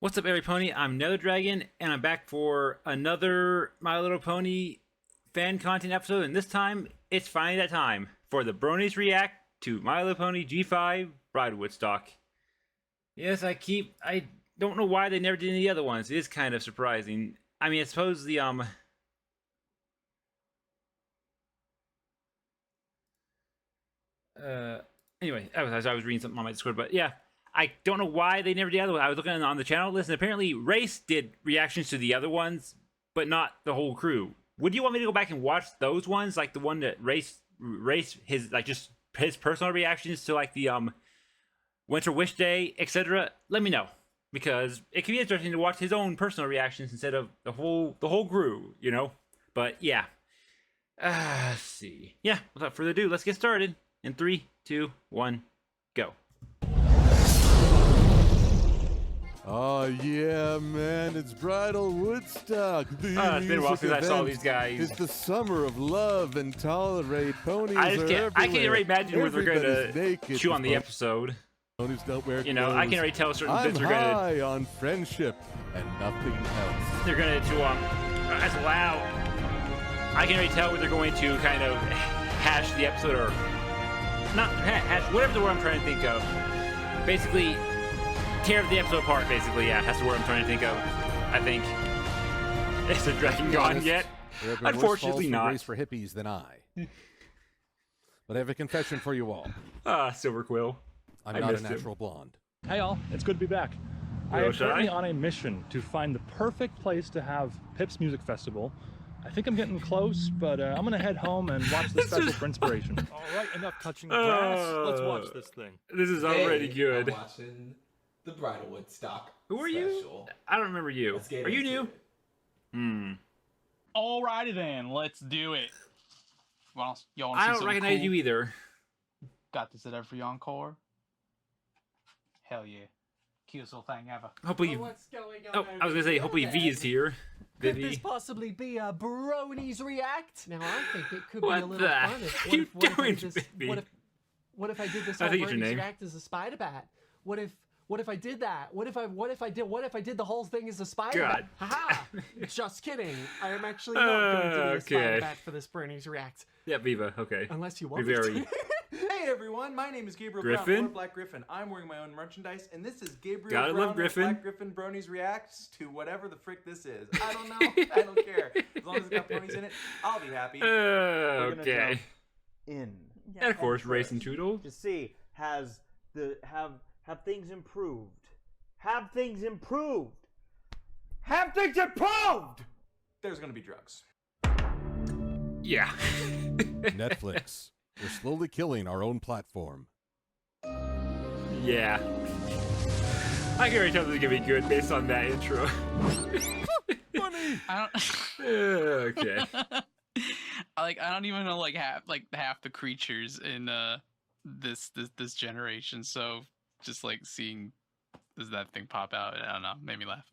What's up, Airy Pony? I'm Nether Dragon, and I'm back for another My Little Pony fan content episode, and this time, it's finally that time for the Bronies React to My Little Pony G5 Bridlewoodstock. Yes, I don't know why they never did any of the other ones. It is kind of surprising. I mean, I suppose the, anyway, I was reading something on my Discord, but yeah. I don't know why they never did the other one. I was looking on the channel list, and apparently Race did reactions to the other ones, but not the whole crew. Would you want me to go back and watch those ones, like the one that Race his like just his personal reactions to like the Winter Wish Day, etc.? Let me know, because it can be interesting to watch his own personal reactions instead of the whole crew, you know. But yeah, let's see. Yeah, without further ado, let's get started. In 3, 2, 1, go. Oh yeah, man! It's Bridlewoodstock. It's been a while since I saw these guys. It's the summer of love and tolerate. Ponies I can't already imagine where they're going to chew on the episode. Ponies don't wear You know, clothes. I can already tell certain I'm bits are going to. high on friendship and nothing else. They're going to chew on. That's loud. I can already tell where they're going to kind of hash the episode, or not hash, whatever the word I'm trying to think of. Basically, tear the episode apart, basically. Yeah, that's the word I'm trying to think of. I think. Is the dragon gone yet? Unfortunately not. Race for hippies than I. But I have a confession for you all. Silver Quill. I'm not a natural blonde. Hey all, it's good to be back. I am currently on a mission to find the perfect place to have Pip's Music Festival. I think I'm getting close, but I'm gonna head home and watch the special for inspiration. All right, enough touching the grass. Let's watch this thing. This is already good. I'm watching the Bridlewoodstock. Who are special. you? I don't remember you. Are you new? Alrighty then, let's do it. Well, y'all I don't recognize you either. Got this at every encore. Hell yeah. Cutest little thing ever. Hopefully, What's going on? I was gonna say, hopefully V is here. Could Vivi. this possibly be a Bronies React? Now I think it could be What a little the fun. heck are you doing, Vivi? What if I did this I whole think it's your Bronies name. React as a spider bat? What if I did that? What if I did the whole thing as a spider bat? Haha! Just kidding. I am actually not going to be a spider bat for this Bronies React. Yeah, Viva. Okay. Unless you want Be me very. to. Hey everyone, my name is Gabriel Griffin? Brown, or Black Griffin. I'm wearing my own merchandise, and this is Gabriel Gotta Brown, love or Griffin. Black Griffin Bronies Reacts to whatever the frick this is. I don't know. I don't care. As long as it's got ponies in it, I'll be happy. Okay. In. And of course, Race and Toodle. To see have things improved. Have things improved. Have things improved. There's gonna be drugs. Yeah. Netflix. We're slowly killing our own platform. Yeah. I can already tell this is gonna be good based on that intro. Funny. I don't Okay. I don't even know half the creatures in this generation, so just like seeing that thing pop out, I don't know, made me laugh.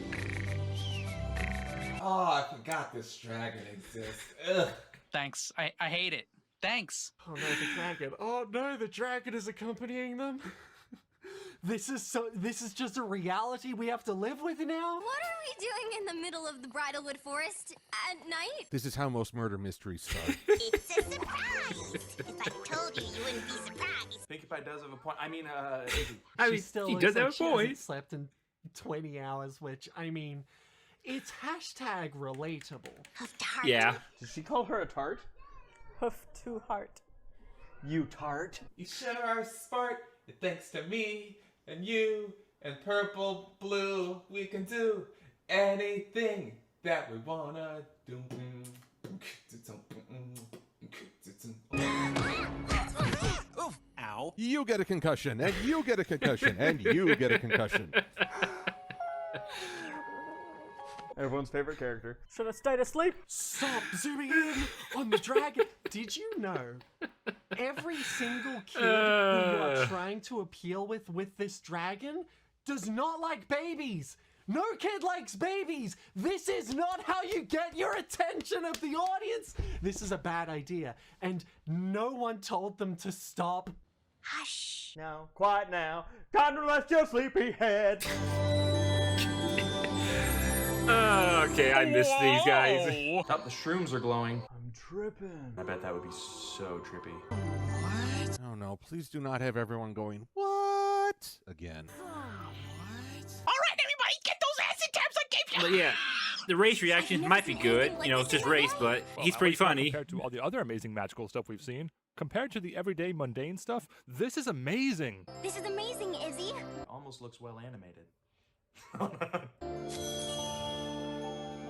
Oh, I forgot this dragon exists. Ugh. Thanks. I hate it. Thanks. Oh no, the dragon. Oh no, the dragon is accompanying them. This is just a reality we have to live with now? What are we doing in the middle of the Bridlewood Forest at night? This is how most murder mysteries start. It's a surprise! If I told you, you wouldn't be surprised. Pinkie Pie does have a point. I mean, I mean, She still he looks does like have a she hasn't point. slept in 20 hours, which, I mean, it's hashtag relatable. Yeah. Did she call her a tart? Hoof to heart. You tart. You sure are smart. Thanks to me and you and purple, blue, we can do anything that we wanna do. ow. You get a concussion, and you get a concussion, and you get a concussion. Everyone's favorite character. Should have stayed asleep. Stop zooming in on the dragon. Did you know every single kid who you are trying to appeal with this dragon does not like babies? No kid likes babies. This is not how you get your attention of the audience. This is a bad idea, and no one told them to stop. Hush. Now, quiet now. Time to rest your sleepy head. Okay, I miss these guys. Oh, the shrooms are glowing. I'm tripping. I bet that would be so trippy. Oh no, please do not have everyone going, what? Again. Alright, everybody, get those acid tabs I gave you! But yeah, the race reactions might be good. You know, it's just race, but he's pretty funny. Compared to all the other amazing magical stuff we've seen, compared to the everyday mundane stuff, this is amazing. This is amazing, Izzy. Almost looks well animated.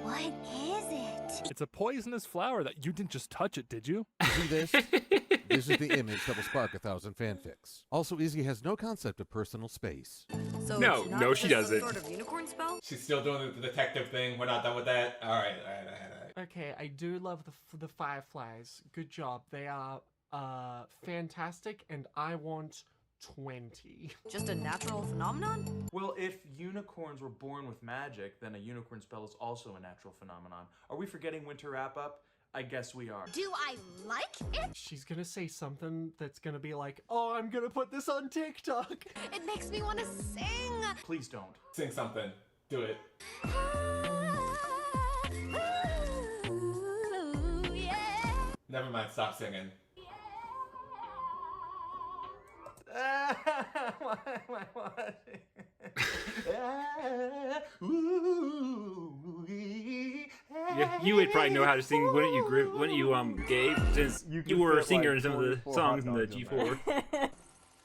What is it? It's a poisonous flower that you didn't just touch it, did you? See this? This is the image that will spark 1,000 fanfics. Also, Izzy has no concept of personal space. So No, it's not no, she just some doesn't. Sort of unicorn spell? She's still doing the detective thing. We're not done with that. All right. Okay, I do love the fireflies. Good job. They are fantastic, and I want 20. Just a natural phenomenon? Well, if unicorns were born with magic, then a unicorn spell is also a natural phenomenon. Are we forgetting winter wrap-up? I guess we are. Do I like it? She's gonna say something that's gonna be like, oh, I'm gonna put this on TikTok. It makes me want to sing. Please don't. Sing something. Do it. Ooh, yeah. Never mind. Stop singing. You would probably know how to sing, wouldn't you, Gabe? Since you were a singer in some of the songs in the G4.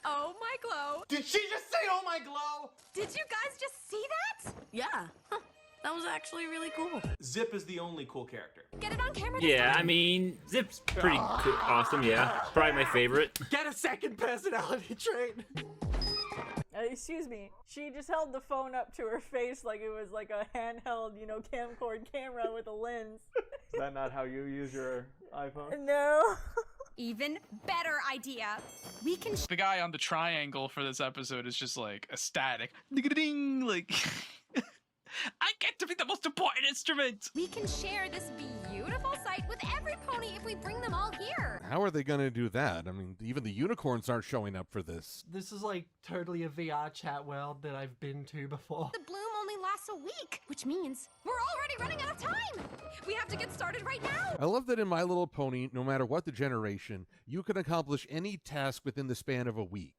Oh my glow. Did she just say, oh my glow? Did you guys just see that? Yeah. Huh. That was actually really cool. Zip is the only cool character. Get it on camera. Yeah, I mean, Zip's pretty cool, awesome, yeah. Probably my favorite. Get a second personality trait. Excuse me. She just held the phone up to her face like it was like a handheld, camcord camera with a lens. Is that not how you use your iPhone? No. Even better idea. We can The guy on the triangle for this episode is just like ecstatic. Ding, like I get to be the most important instrument. we can share this beautiful site with every pony if we bring them all here. How are they going to do that? I mean, even the unicorns aren't showing up for this. This is like totally a VR chat world that I've been to before. The bloom only lasts a week, which means we're already running out of time. We have to get started right now. I love that in My Little Pony, no matter what the generation, you can accomplish any task within the span of a week.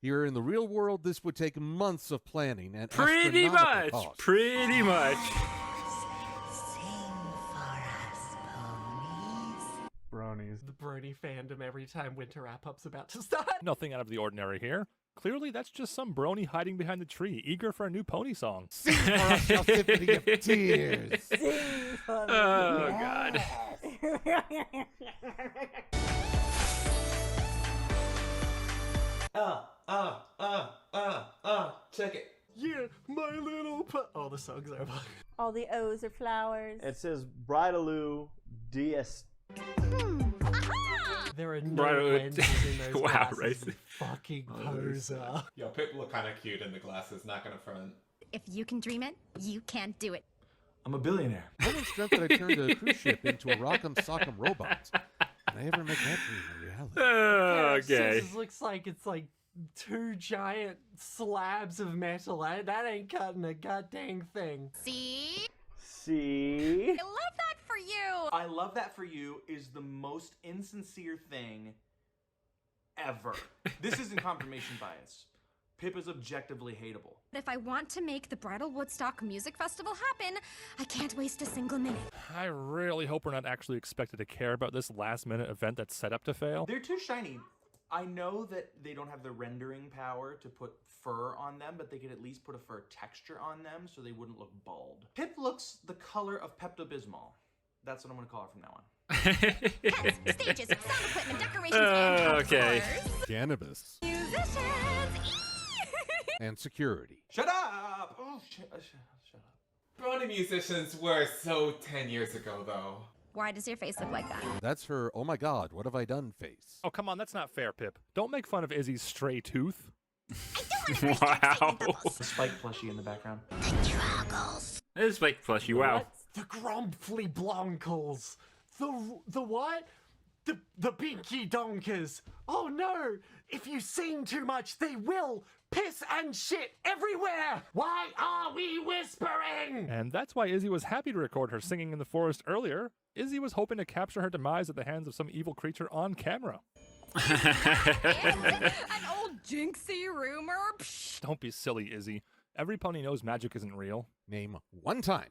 Here in the real world, this would take months of planning and Pretty astronomical much. costs. Pretty much. Bronies. The Brony fandom every time winter wrap-up's about to start. Nothing out of the ordinary here. Clearly, that's just some brony hiding behind the tree, eager for a new pony song. Sing for us, thou symphony of tears. Sing for me. Oh, God. Check it. Yeah, my little oh, the song's over. All the O's are flowers. It says Bridaloo DS. Aha! There are no Bridal- lenses in those Wow, glasses. right. You fucking poser. Yo, Pip look kind of cute in the glasses. Not gonna front. If you can dream it, you can't do it. I'm a billionaire. I once dreamt that I turned a cruise ship into a Rock'em Sock'em robot. Did I ever make that dream a reality? Okay. This looks like it's like two giant slabs of metal. That ain't cutting a goddamn thing. See? See? I love that for you. I love that for you is the most insincere thing ever. This isn't confirmation bias. Pip is objectively hateable. If I want to make the Bridlewoodstock Music Festival happen, I can't waste a single minute. I really hope we're not actually expected to care about this last-minute event that's set up to fail. They're too shiny. I know that they don't have the rendering power to put fur on them, but they could at least put a fur texture on them so they wouldn't look bald. Pip looks the color of Pepto-Bismol. That's what I'm going to call her from now on. Pets, stages, sound equipment, decorations, and of Okay. course, Cannabis. musicians. And security. Shut up! Oh, shut up. Brony musicians were so 10 years ago, though. Why does your face look like that? That's her, oh my god, what have I done face. Oh, come on, that's not fair, Pip. Don't make fun of Izzy's stray tooth. Wow. The Spike plushie in the background. That is Spike plushie, wow. The Grumpfly Blancals. The what? The Pinky Donkers. Oh no! If you sing too much, they will piss and shit everywhere! Why are we whispering? And that's why Izzy was happy to record her singing in the forest earlier. Izzy was hoping to capture her demise at the hands of some evil creature on camera. An old jinxie rumor? Psh. Don't be silly, Izzy. Every pony knows magic isn't real. Name one time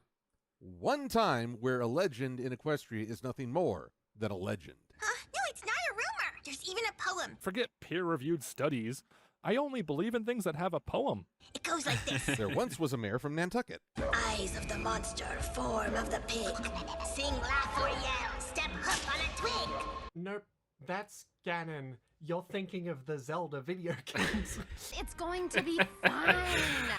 where a legend in Equestria is nothing more than a legend. No, it's not a rumor. There's even a poem. Forget peer-reviewed studies. I only believe in things that have a poem. It goes like this. There once was a mayor from Nantucket. Eyes of the monster, form of the pig. Sing, laugh, or yell. Step hoof on a twig. Nope, that's Ganon. You're thinking of the Zelda video games. It's going to be fine.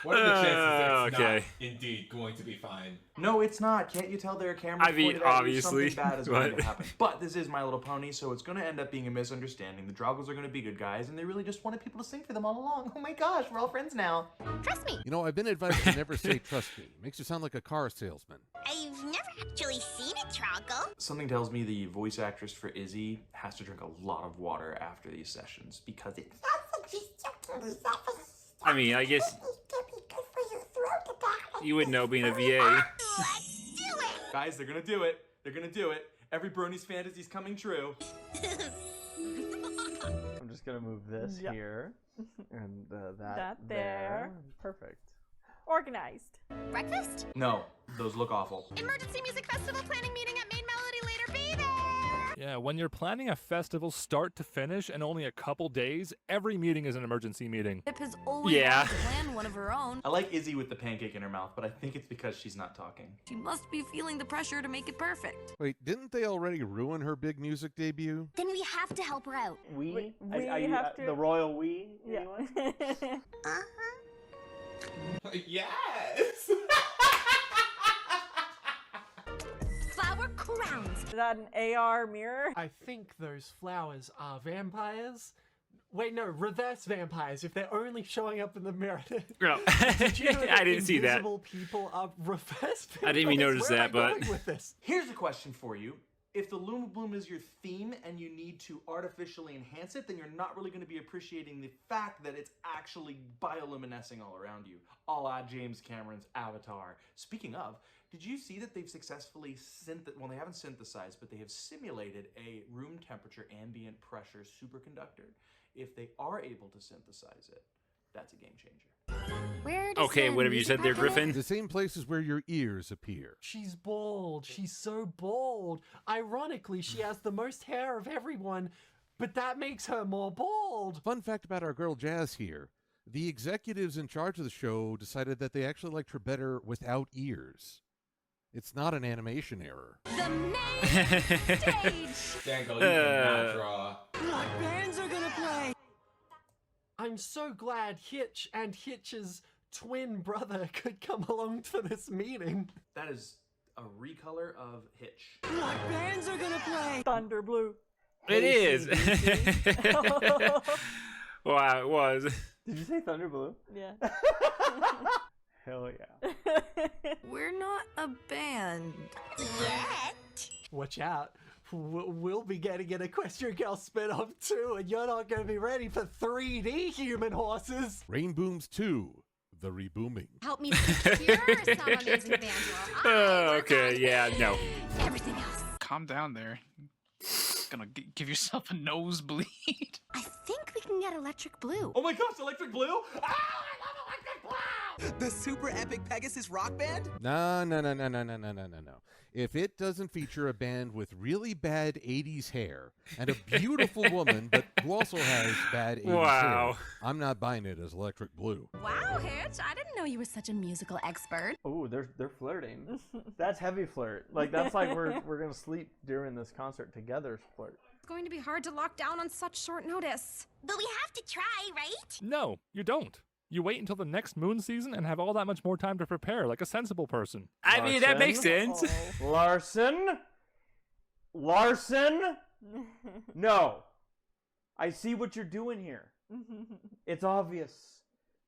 What are the chances that it's okay. not indeed going to be fine? No, it's not. Can't you tell there are cameras? I mean, pointed at you? obviously, Something bad is going but- to happen. But this is My Little Pony, so it's going to end up being a misunderstanding. The Droggles are going to be good guys, and they really just wanted people to sing for them all along. Oh my gosh, we're all friends now. Trust me. You know, I've been advised to never say trust me. Makes you sound like a car salesman. I've never actually seen a troggle. Something tells me the voice actress for Izzy has to drink a lot of water after these sessions because it. I mean, I guess you would know being a VA. Let's do it. Guys, they're gonna do it. They're gonna do it. Every Bronies fantasy's coming true. I'm just gonna move this Yep. here and that, That there. Perfect. Organized. Breakfast? No, those look awful. Emergency Music Festival planning meeting at Main Melody later. Be there! Yeah, when you're planning a festival start to finish in only a couple days, every meeting is an emergency meeting. Pip has always Yeah. wanted to plan one of her own. I like Izzy with the pancake in her mouth, but I think it's because she's not talking. She must be feeling the pressure to make it perfect. Wait, didn't they already ruin her big music debut? Then we have to help her out. We We have to- the royal we. Yeah. Anyone? Yes! Flower crowns. Is that an AR mirror? I think those flowers are vampires. Wait, no, reverse vampires. If they're only showing up in the mirror. No. Did you know I didn't see that. invisible people are reverse vampires? I didn't even notice Where am that, I but- going with this? Here's a question for you. If the Luma Bloom is your theme and you need to artificially enhance it, then you're not really going to be appreciating the fact that it's actually bioluminescing all around you, a la James Cameron's Avatar. Speaking of, did you see that they've successfully well, they haven't synthesized, but they have simulated a room temperature ambient pressure superconductor? If they are able to synthesize it, that's a game changer. Where does Okay, the whatever you music said there, happen? Griffin. The same places where your ears appear. She's bald. She's so bald. Ironically, she has the most hair of everyone, but that makes her more bald. Fun fact about our girl Jazz here. The executives in charge of the show decided that they actually liked her better without ears. It's not an animation error. The main stage. Dangle, you cannot draw. What bands are gonna play? I'm so glad Hitch and Hitch's twin brother could come along to this meeting. That is a recolor of Hitch. What bands are gonna play? Thunder Blue. It is. Wow, it was. Did you say Thunder Blue? Yeah. Hell yeah. We're not a band. Yet. Watch out. We'll be getting an Equestria Girl spin-off too, and you're not going to be ready for 3D human horses. Rain Booms 2, The Rebooming. Help me secure some amazing band. Okay, yeah, no. Everything else. Calm down there. Gonna give yourself a nosebleed. I think we can get Electric Blue. Oh my gosh, Electric Blue? Ah, I love Electric Blue! The super epic Pegasus rock band? No. If it doesn't feature a band with really bad 80s hair and a beautiful woman but who also has bad 80s Wow. hair, I'm not buying it as Electric Blue. Wow, Hitch, I didn't know you were such a musical expert. Oh, they're flirting. That's heavy flirt. Like that's like we're gonna sleep during this concert together flirt. It's going to be hard to lock down on such short notice. But we have to try, right? No, you don't. You wait until the next moon season and have all that much more time to prepare, like a sensible person. I mean, that makes sense. Larson? No. I see what you're doing here. It's obvious.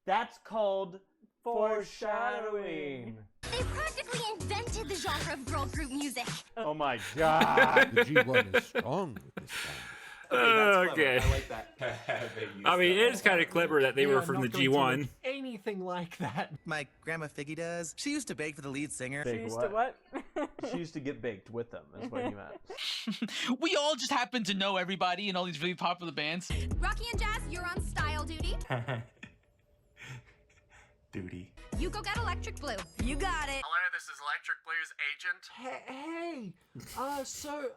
That's called foreshadowing. They practically invented the genre of girl group music. Oh my god. The G1 is strong with this Okay. I like that. I mean, it is kind of clever that they We were are from the not going to G1. look anything like that. My grandma Figgy does. She used to bake for the lead singer. She used to what? She used to get baked with them, is what he meant. We all just happen to know everybody in all these really popular bands. Rocky and Jazz, you're on style duty. Duty. You go get Electric Blue. You got it. Hello, this is Electric Blue's agent. Hey, so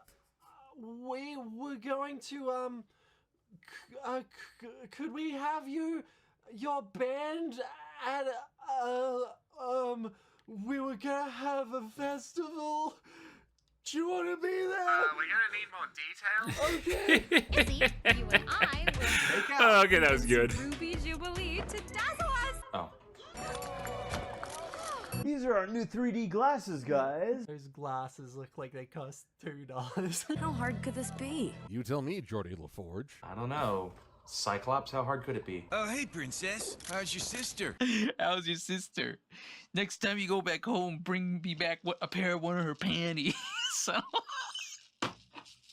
we were going to could we have your band at we were gonna have a festival. Do you want to be there? We're gonna need more details. Okay. Izzy, you and I will Make out. Oh, okay, that was good. Ruby Jubilee to dazzle us. Oh. These are our new 3D glasses, guys. Those glasses look like they cost $2. How hard could this be? You tell me, Jordy LaForge. I don't know. Cyclops, how hard could it be? Oh, hey, princess. How's your sister? How's your sister? Next time you go back home, bring me back a pair of one of her panties. So,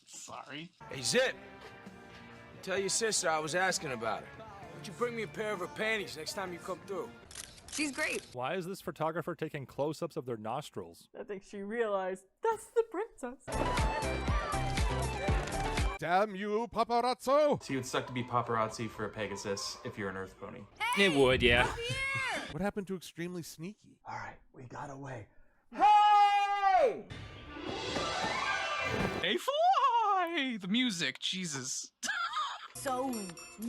sorry. Hey, Zip. Tell your sister I was asking about her. Would you bring me a pair of her panties next time you come through? She's great. Why is this photographer taking close-ups of their nostrils? I think she realized that's the princess. Damn you, paparazzo! So you would suck to be paparazzi for a Pegasus if you're an Earth pony. It would, yeah. What happened to extremely sneaky? All right, we got away. Hey! Hey, fly! The music, Jesus. So,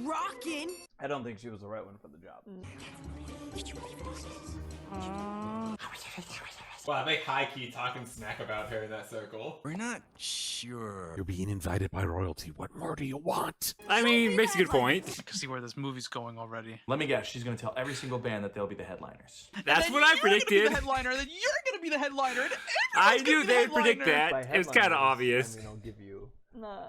rockin'. I don't think she was the right one for the job. Wow, they high-key talking smack about her in that circle. We're not sure. You're being invited by royalty. What more do you want? I mean, makes a good point. I can see where this movie's going already. Let me guess, she's gonna tell every single band that they'll be the headliners. That's And what then I you're gonna be predicted. the headliner, then you're gonna be the headliner, and I everyone's gonna knew be the they'd predict headliner. that. It was kind of obvious. I mean, I'll give you. No.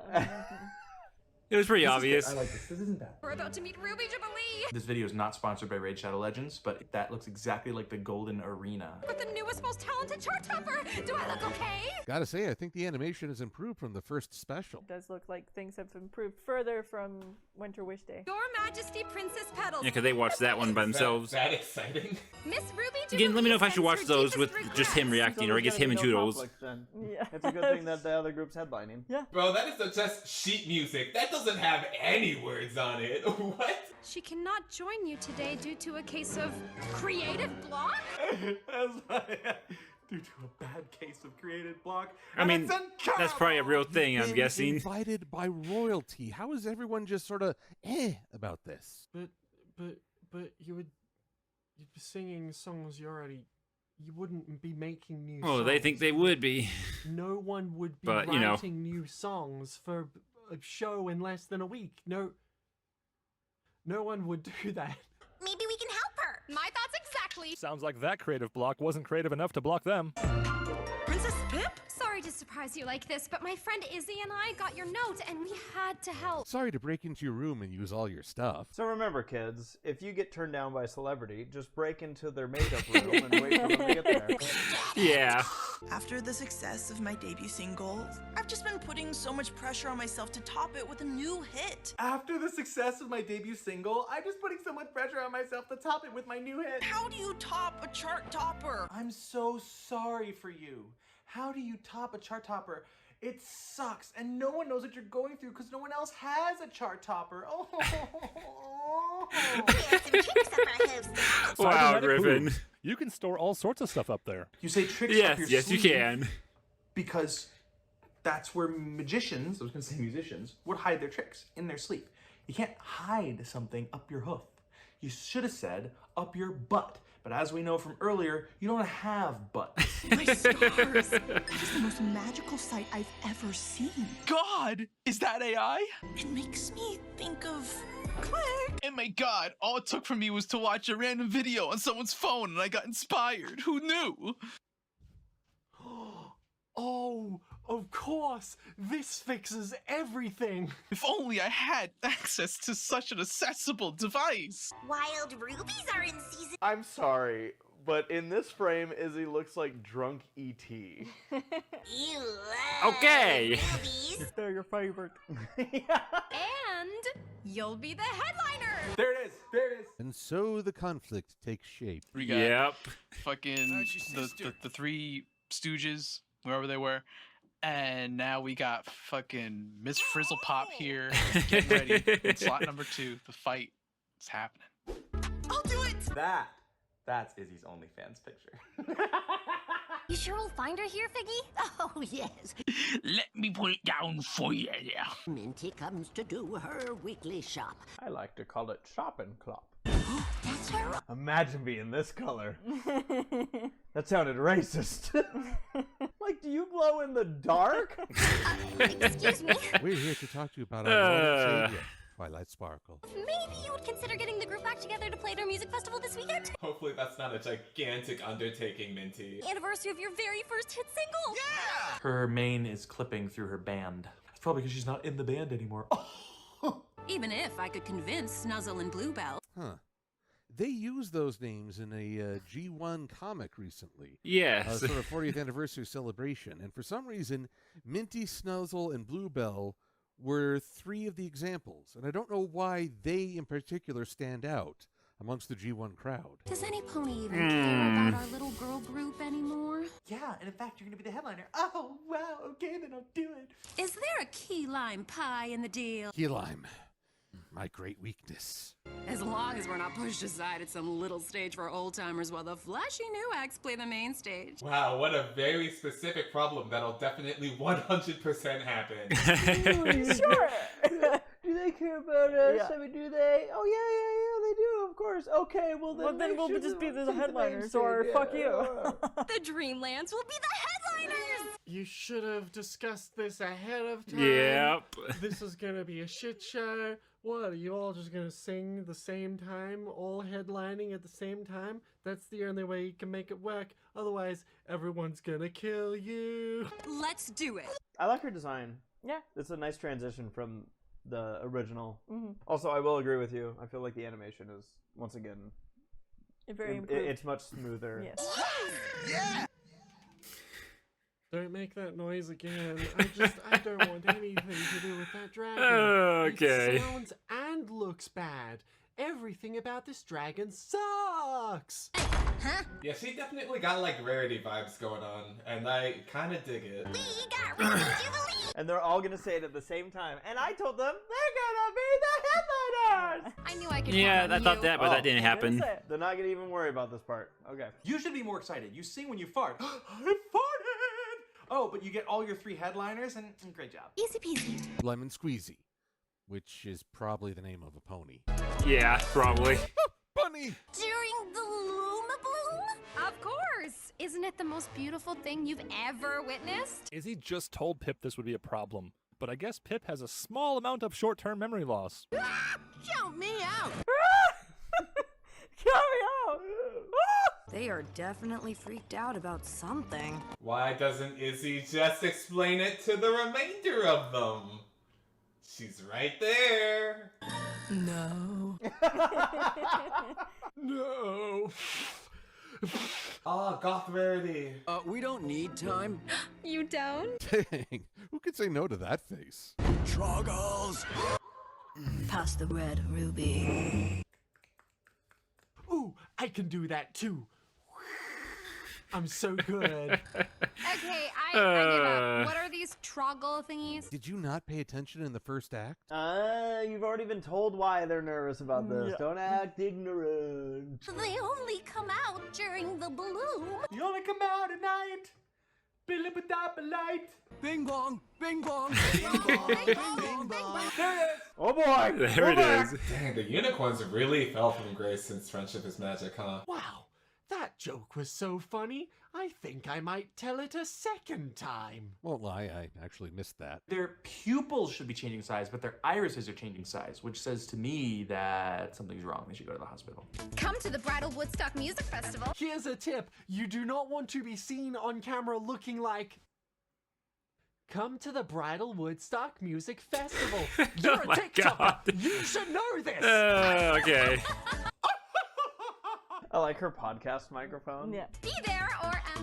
It was pretty obvious. I like this. This isn't bad. We're about to meet Ruby Jubilee This video is not sponsored by Raid Shadow Legends, but that looks exactly like the Golden Arena. with the newest, most talented chart topper. Do I look okay? Gotta say, I think the animation has improved from the first special. It does look like things have improved further from Winter Wish Day. Your Majesty, Princess Petals. Yeah, because they watched that one by themselves. That exciting. Miss Ruby Jubilee. Again, let me know if I should watch sends her those with deepest just him regrets. reacting, or I guess him and Toodles. Yeah. It's a good thing that the other group's headlining. Yeah. Bro, that is just sheet music. That doesn't have any words on it. What? She cannot join you today due to a case of creative block. Due to a bad case of creative block. I mean, that's probably a real thing, I'm Been guessing. Invited by royalty. How is everyone just sort of about this? But you'd be singing songs you wouldn't be making new songs. Oh, they think they would be. No one would be But, you know. writing new songs for a show in less than a week. No one would do that. Maybe we can help her. My thoughts exactly. Sounds like that creative block wasn't creative enough to block them. Princess Pip? Sorry to surprise you like this, but my friend Izzy and I got your note and we had to help. Sorry to break into your room and use all your stuff. So remember, kids, if you get turned down by a celebrity, just break into their makeup room and wait for them to get there. Yeah. After the success of my debut single, I've just been putting so much pressure on myself to top it with a new hit. After the success of my debut single, I'm just putting so much pressure on myself to top it with my new hit. How do you top a chart topper? I'm so sorry for you. How do you top a chart topper? It sucks, and no one knows what you're going through because no one else has a chart topper. Oh. Wow, Cybernetic Griffin. booth. You can store all sorts of stuff up there. You say tricks up Yes, your yes, you sleeve can. because that's where magicians, I was going to say musicians, would hide their tricks, in their sleep. You can't hide something up your hoof. You should have said up your butt. But as we know from earlier, you don't have butts. My stars! That is the most magical sight I've ever seen. God, is that AI? It makes me think of click. And my God, all it took for me was to watch a random video on someone's phone and I got inspired. Who knew? Oh, of course! This fixes everything! If only I had access to such an accessible device. Wild rubies are in season. I'm sorry, but in this frame, Izzy looks like drunk E.T. Okay. They're your favorite. And you'll be the headliner. There it is. There it is. And so the conflict takes shape. We got fucking the Three Stooges, wherever they were. And now we got fucking Miss Frizzlepop here. Getting ready. In slot number 2. The fight is happening. I'll do it! That's Izzy's OnlyFans picture. You sure we'll find her here, Figgy? Oh, yes. Let me put it down for you there. Minty comes to do her weekly shop. I like to call it shopping clop. That's her. Imagine being this color. That sounded racist. Like, do you glow in the dark? Excuse me. We're here to talk to you about our Lord and Savior, Twilight Sparkle. Maybe you would consider getting the group back together to play at our music festival this weekend? Hopefully that's not a gigantic undertaking, Minty. Anniversary of your very first hit single. Yeah! Her mane is clipping through her band. That's probably because she's not in the band anymore. Even if I could convince Snuzzle and Bluebell. Huh. They used those names in a G1 comic recently. Yes. Sort of 40th anniversary celebration. And for some reason, Minty, Snuzzle, and Bluebell were 3 of the examples. And I don't know why they in particular stand out amongst the G1 crowd. Does any pony even care about our little girl group anymore? Yeah, and in fact, you're gonna be the headliner. Oh, wow, okay, then I'll do it. Is there a key lime pie in the deal? Key lime. My great weakness. As long as we're not pushed aside at some little stage for old timers while the flashy new acts play the main stage. Wow, what a very specific problem that'll definitely 100% happen. Sure. Do they care about us? Yeah. I mean, do they? Oh, yeah, they do, of course. Okay, well, then we'll make just sure be that the we'll take headliners, main or stage, fuck yeah. you. The Dreamlands will be the headliners. You should have discussed this ahead of time. Yep. This is gonna be a shit show. What, are you all just gonna sing the same time, all headlining at the same time? That's the only way you can make it work. Otherwise, everyone's gonna kill you. Let's do it. I like her design. Yeah. It's a nice transition from the original. Mm-hmm. Also, I will agree with you. I feel like the animation is, once again, Very improved. it's much smoother. Yes. Yeah! Don't make that noise again. I don't want anything to do with that dragon. Okay. It sounds and looks bad. Everything about this dragon sucks. Huh? Yeah, she definitely got like Rarity vibes going on, and I kind of dig it. We got Rarity Jubilee. And they're all gonna say it at the same time. And I told them they're gonna be the headliners. I knew I could. Yeah, count I on thought you. that, but that didn't happen. They're not gonna even worry about this part. Okay. You should be more excited. You sing when you fart. I farted! Oh, but you get all your 3 headliners, and great job. Easy peasy. Lemon Squeezy, which is probably the name of a pony. Yeah, probably. Bunny! During the Luma Bloom? Of course. Isn't it the most beautiful thing you've ever witnessed? Izzy just told Pip this would be a problem, but I guess Pip has a small amount of short-term memory loss. Count me out. Count me out. They are definitely freaked out about something. Why doesn't Izzy just explain it to the remainder of them? She's right there. No. No. Ah, Goth Rarity. We don't need time. You don't? Dang, who could say no to that face? Troggles. Pass the red ruby. Ooh, I can do that too. I'm so good. Okay, I give up. What are these troggle thingies? Did you not pay attention in the first act? You've already been told why they're nervous about this. Yeah. Don't act ignorant. They only come out during the bloom. You only come out at night. Light. Bing bong, bing bong, bing bong, bing bong, bong. There it is. Oh boy! There it is. Dang, the unicorns really fell from grace since Friendship is Magic, huh? Wow, that joke was so funny. I think I might tell it a second time. Won't lie, I actually missed that. Their pupils should be changing size, but their irises are changing size, which says to me that something's wrong. They should go to the hospital. Come to the Bridlewoodstock Music Festival. Here's a tip. You do not want to be seen on camera looking like... Come to the Bridlewoodstock Music Festival. You're a my TikToker. God. You should know this. Okay. I like her podcast microphone. Yeah. Be there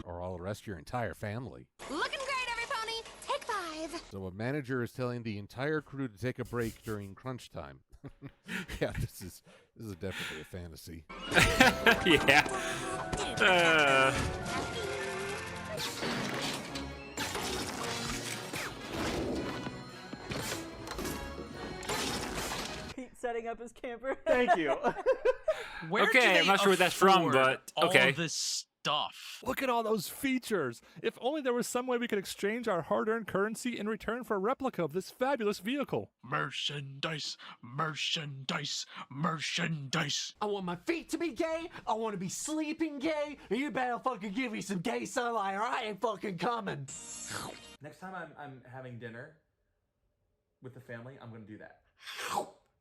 Or I'll arrest your entire family. looking great, every pony. Take 5. So a manager is telling the entire crew to take a break during crunch time. Yeah, this is definitely a fantasy. Yeah. Pete setting up his camper. Thank you. Where do Okay, they I'm not sure what that's from, afford but all okay. this stuff. Look at all those features. If only there was some way we could exchange our hard-earned currency in return for a replica of this fabulous vehicle. Merchandise, merchandise, merchandise. I want my feet to be gay. I want to be sleeping gay. And you better fucking give me some gay sunlight or I ain't fucking coming. Next time I'm having dinner with the family, I'm gonna do that.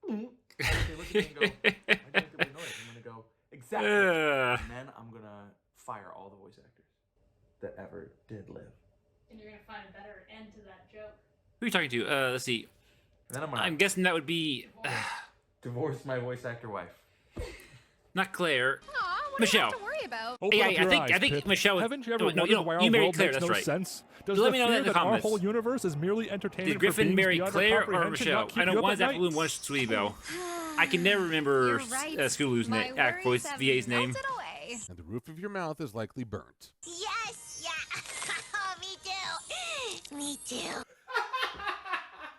They look at me and go, why do you make the weird noise? I'm gonna go, exactly. And then I'm gonna fire all the voice actors that ever did live. And you're gonna find a better end to that joke. Who are you talking to? Let's see. And then I'm gonna I'm guessing that would be divorce my voice actor wife. not Claire. Aw, what Michelle. do you have to worry about? Open Yeah, up I your think eyes, I think Pip. Michelle. Haven't you ever no, wondered why our you married world Claire. makes That's no right. sense? Does Let the me know fear that in the that our comments. whole universe is merely entertainment Did Griffin for beings marry beyond our Claire or comprehension Michelle? not keep I know you up one's at Apple and night? one's Sweetie I can never remember You're right. Scootaloo's My act voice worries have VA's name. melted away. And the roof of your mouth is likely burnt. Yes, yeah. Oh, me too. Me too.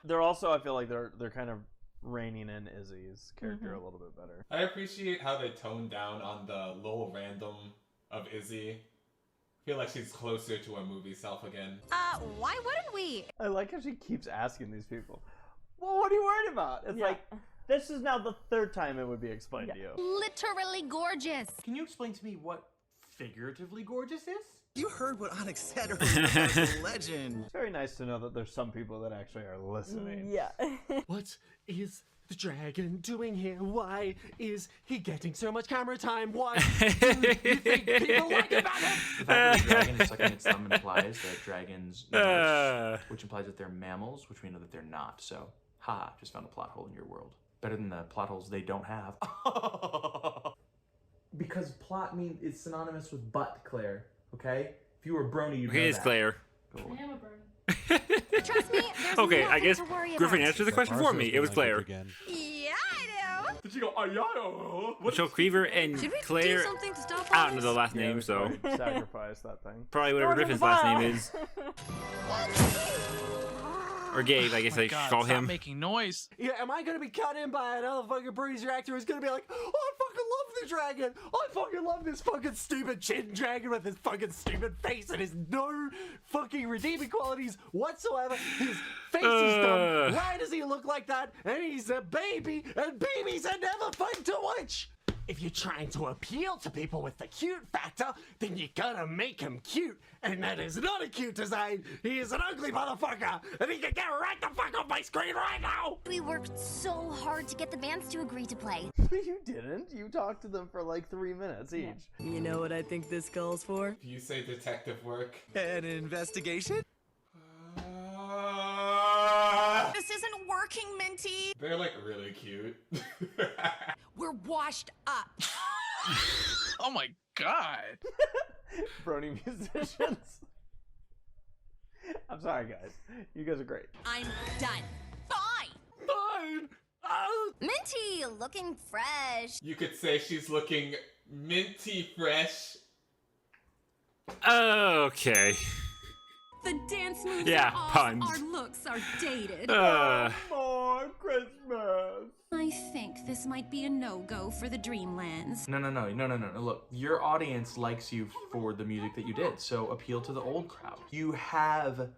They're also, I feel like they're kind of reining in Izzy's character a little bit better. I appreciate how they toned down on the little random of Izzy. I feel like she's closer to her movie self again. Why wouldn't we? I like how she keeps asking these people, well, what are you worried about? It's like, this is now the third time it would be explained to you. Literally gorgeous. Can you explain to me what figuratively gorgeous is? You heard what Onyx said earlier about the legend. It's very nice to know that there's some people that actually are listening. Yeah. What is the dragon doing here? Why is he getting so much camera time? What do you think people like about him? The fact that the dragon is sucking its thumb implies that dragons nurse, which implies that they're mammals, which we know that they're not. So, haha, just found a plot hole in your world. Better than the plot holes they don't have. Because plot is synonymous with butt, Claire. Okay? If you were a brony, you'd know Okay, it's that. Claire. I am a bird. Trust me, there's Okay, I nothing guess to worry Griffin about. answered the question for me. It was Claire. Again. Yeah, I know. Did you go, oh, yeah? Michelle Creever and Should we Claire. do something to stop I all don't know this? the last Yeah, name, we so probably sacrifice that thing. probably whatever Throw it in Griffin's the last fire. name is. Or Gabe, I guess I should call Stop him. making noise. Yeah, am I gonna be cut in by another fucking Bronies Reactor who's gonna be like, oh, I fucking love the dragon! I fucking love this fucking stupid chin dragon with his fucking stupid face and his no fucking redeeming qualities whatsoever. His face is dumb. Why does he look like that? And he's a baby, and babies are never fun to watch! If you're trying to appeal to people with the cute factor, then you gotta make him cute. And that is not a cute design. He is an ugly motherfucker. And he can get right the fuck off my screen right now. We worked so hard to get the bands to agree to play. You didn't. You talked to them for like 3 minutes each. You know what I think this calls for? You say detective work. An investigation? This isn't working, Minty. They're like really cute. We're washed up. Oh my god. Brony musicians. I'm sorry, guys. You guys are great. I'm done. Fine. Fine. Minty, looking fresh. You could say she's looking minty fresh. Okay. The dance moves Yeah, are off, puns. our looks are dated. More Christmas. I think this might be a no-go for the Dreamlands. No. Look, your audience likes you for the music that you did, so appeal to the old crowd. You have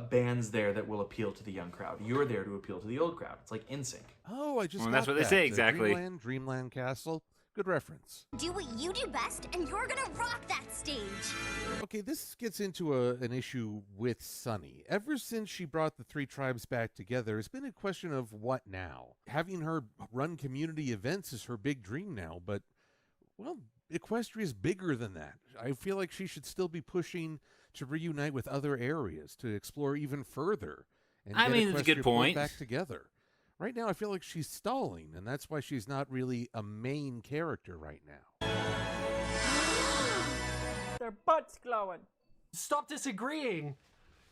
bands there that will appeal to the young crowd. You're there to appeal to the old crowd. It's like NSYNC. Oh, I just Well, got that's what they that. say, exactly. Dreamland Castle. Good reference. Do what you do best, and you're gonna rock that stage. Okay, this gets into an issue with Sunny. Ever since she brought the three tribes back together, it's been a question of what now? Having her run community events is her big dream now, but, well, Equestria is bigger than that. I feel like she should still be pushing to reunite with other areas, to explore even further. And I get mean, it's a good Equestria pulled point. back together. Right now, I feel like she's stalling, and that's why she's not really a main character right now. Their butt's glowing. Stop disagreeing.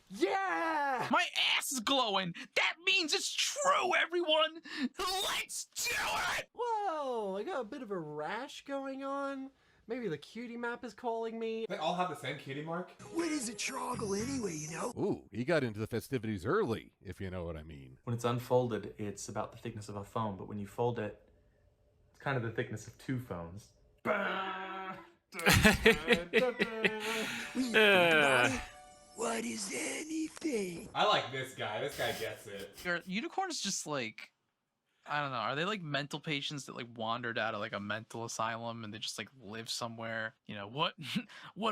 Yeah! My ass is glowing. That means it's true, everyone. Let's do it. Whoa, I got a bit of a rash going on. Maybe the cutie map is calling me. They all have the same cutie mark? What is a troggle anyway, you know? Ooh, he got into the festivities early, if you know what I mean. When it's unfolded, it's about the thickness of a phone, but when you fold it, it's kind of the thickness of 2 phones. What is anything? I like this guy. This guy gets it. Are unicorns just like, I don't know, are they like mental patients that like wandered out of like a mental asylum and they just like live somewhere? You know, what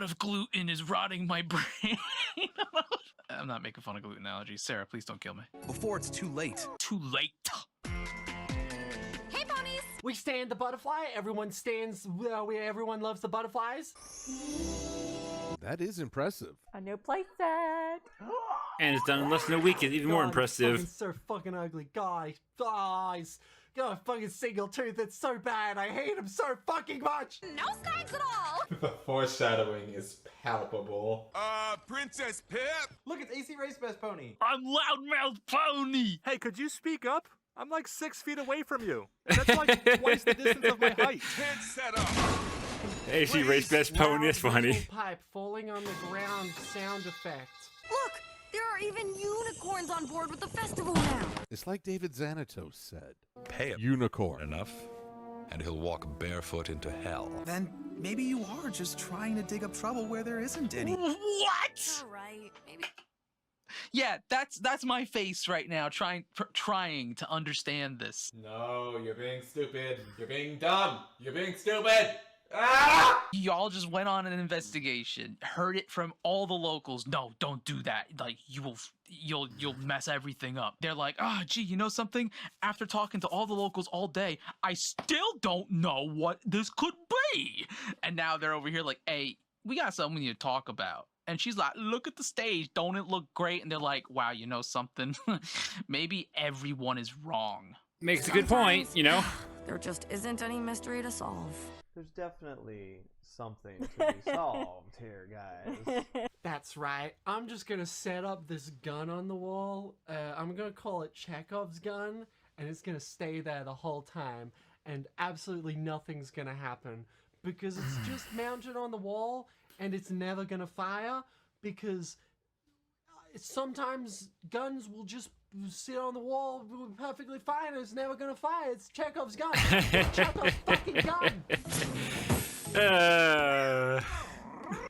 if gluten is rotting my brain? I'm not making fun of gluten allergies. Sarah, please don't kill me. Before it's too late. Too late. Hey, ponies! We stand the butterfly. Everyone stands. Everyone loves the butterflies. That is impressive. A new playset. And it's done in less than a week. It's even more impressive. It's so fucking ugly, guys. Got a fucking single tooth. It's so bad. I hate him so fucking much. No snags at all. The foreshadowing is palpable. Princess Pip! Look, it's AC Race Best Pony. I'm Loudmouth Pony. Hey, could you speak up? I'm like 6 feet away from you. That's like twice the distance of my height. Tent set up! AC Race Best Pony is funny. Metal pipe falling on the ground sound effect. Look, there are even unicorns on board with the festival now. It's like David Xanatos said. Pay him Unicorn. enough, and he'll walk barefoot into hell. Then maybe you are just trying to dig up trouble where there isn't any. What? All right, maybe. Yeah, that's my face right now, trying to understand this. No, you're being stupid. You're being dumb. You're being stupid. Ah! Y'all just went on an investigation, heard it from all the locals. No, don't do that. Like you'll mess everything up. They're like, gee, you know something? After talking to all the locals all day, I still don't know what this could be. And now they're over here like, hey, we got something we need to talk about. And she's like, look at the stage. Don't it look great? And they're like, wow, you know something? Maybe everyone is wrong. Makes a good point, you know? There just isn't any mystery to solve. There's definitely something to be solved here, guys. That's right. I'm just gonna set up this gun on the wall. I'm gonna call it Chekhov's gun, and it's gonna stay there the whole time, and absolutely nothing's gonna happen because it's just mounted on the wall, and it's never gonna fire because sometimes guns will just sit on the wall perfectly fine and it's never gonna fire. It's Chekhov's gun. Chekhov's fucking gun.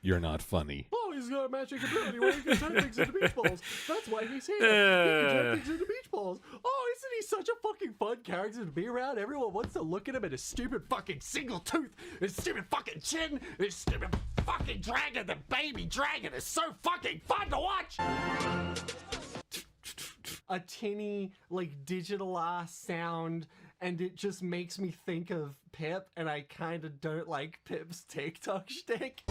You're not funny. Oh, he's got a magic ability where he can turn things into beach balls. That's why he's here. He can turn things into beach balls. Oh, isn't he such a fucking fun character to be around? Everyone wants to look at him and his stupid fucking single tooth, his stupid fucking chin, his stupid fucking dragon. The baby dragon is so fucking fun to watch. A tinny, like, digital ass sound, and it just makes me think of Pip, and I kind of don't like Pip's TikTok shtick.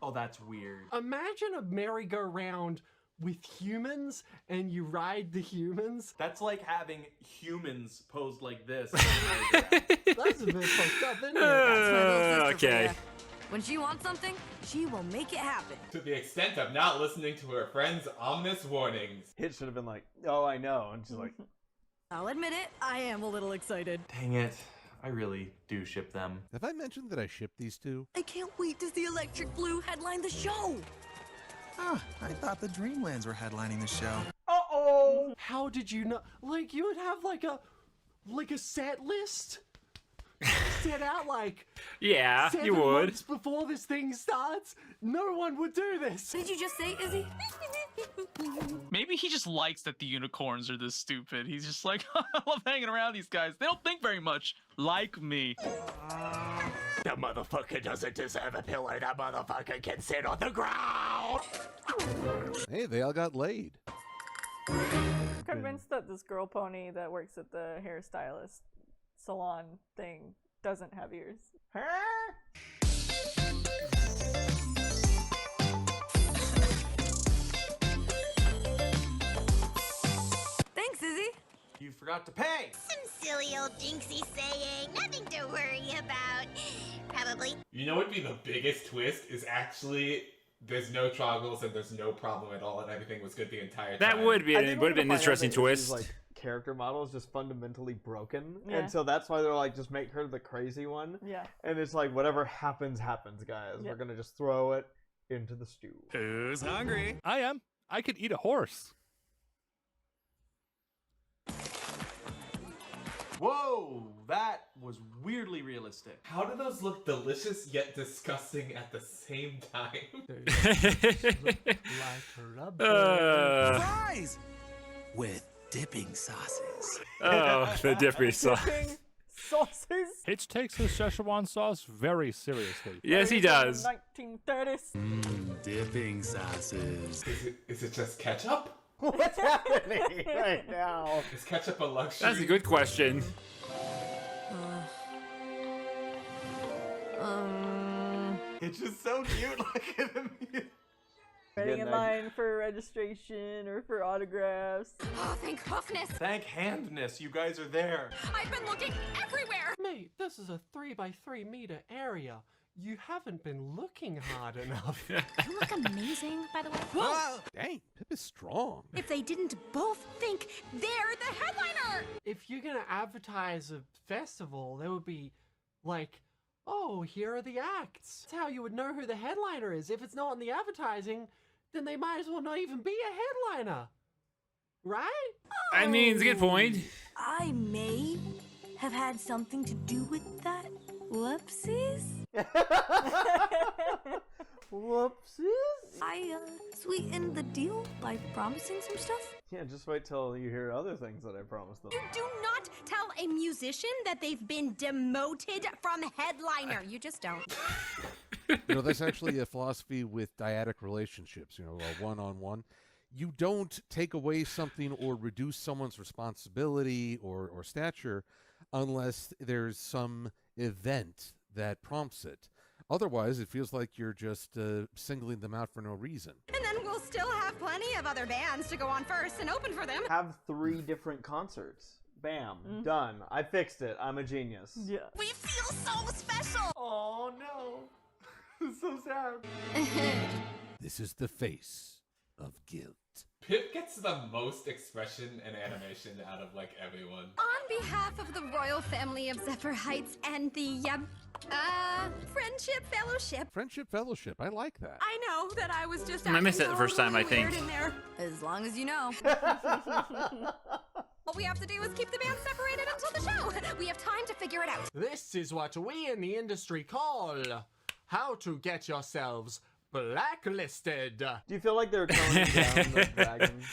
Oh, that's weird. Imagine a merry-go-round with humans, and you ride the humans. That's like having humans posed like this. That's a bit fucked up, isn't it? That's my little sister okay. for ya. When she wants something, she will make it happen. To the extent of not listening to her friend's ominous warnings. It should have been like, oh, I know. And she's like, I'll admit it, I am a little excited. Dang it. I really do ship them. Have I mentioned that I ship these two? I can't wait to see Electric Blue headline the show. Ah, I thought the Dreamlands were headlining the show. Uh-oh! How did you know? Like, you would have like a set list set out like Yeah, 7 you would. months before this thing starts. No one would do this. What did you just say, Izzy? Maybe he just likes that the unicorns are this stupid. He's just like, I love hanging around these guys. They don't think very much. Like me. That motherfucker doesn't deserve a pillow. That motherfucker can sit on the ground. Hey, they all got laid. I'm convinced that this girl pony that works at the hairstylist salon thing doesn't have ears. Thanks, Izzy. You forgot to pay. Some silly old jinxie saying. Nothing to worry about. Probably. You know what would be the biggest twist is actually there's no troggles and there's no problem at all and everything was good the entire time. That would be an interesting twist. Like, character model is just fundamentally broken, Yeah. and so that's why they're like, just make her the crazy one. Yeah. And it's like, whatever happens, happens, guys. Yeah. We're gonna just throw it into the stew. Who's hungry? I am. I could eat a horse. Whoa, that was weirdly realistic. How do those look delicious yet disgusting at the same time? Fries with dipping sauces. Oh, the dipping sauce. Dipping sauces. Hitch takes his Szechuan sauce very seriously. Yes, he does. 1930s. Dipping sauces. Is it just ketchup? What's happening right now? Is ketchup a luxury? That's a good question. It's just so cute. Look at him. Waiting in line for registration or for autographs. Oh, thank hoofness. Thank handness, you guys are there. I've been looking everywhere. Mate, this is a 3x3 meter area. You haven't been looking hard enough. You look amazing, by the way. Whoa! Dang, Pip is strong. If they didn't both think they're the headliner. If you're gonna advertise a festival, there would be like, oh, here are the acts. That's how you would know who the headliner is. If it's not in the advertising, then they might as well not even be a headliner. Right? I mean, it's a good point. I may have had something to do with that. Whoopsies. Whoopsies? I sweetened the deal by promising some stuff. Yeah, just wait till you hear other things that I promised them. You do not tell a musician that they've been demoted from headliner. You just don't. You know, that's actually a philosophy with dyadic relationships, you know, one-on-one. You don't take away something or reduce someone's responsibility or stature unless there's some event that prompts it. Otherwise, it feels like you're just singling them out for no reason. And then we'll still have plenty of other bands to go on first and open for them. Have 3 different concerts. Bam. Done. I fixed it. I'm a genius. Yeah. We feel so special. Oh no. It's so sad. This is the face of guilt. Pip gets the most expression and animation out of like everyone. On behalf of the royal family of Zephyr Heights and the Friendship Fellowship. Friendship Fellowship. I like that. I know that I was just I missed it the first time, I weird think. in there. As long as you know. All we have to do is keep the band separated until the show. We have time to figure it out. This is what we in the industry call how to get yourselves blacklisted. Do you feel like they're toning down the dragon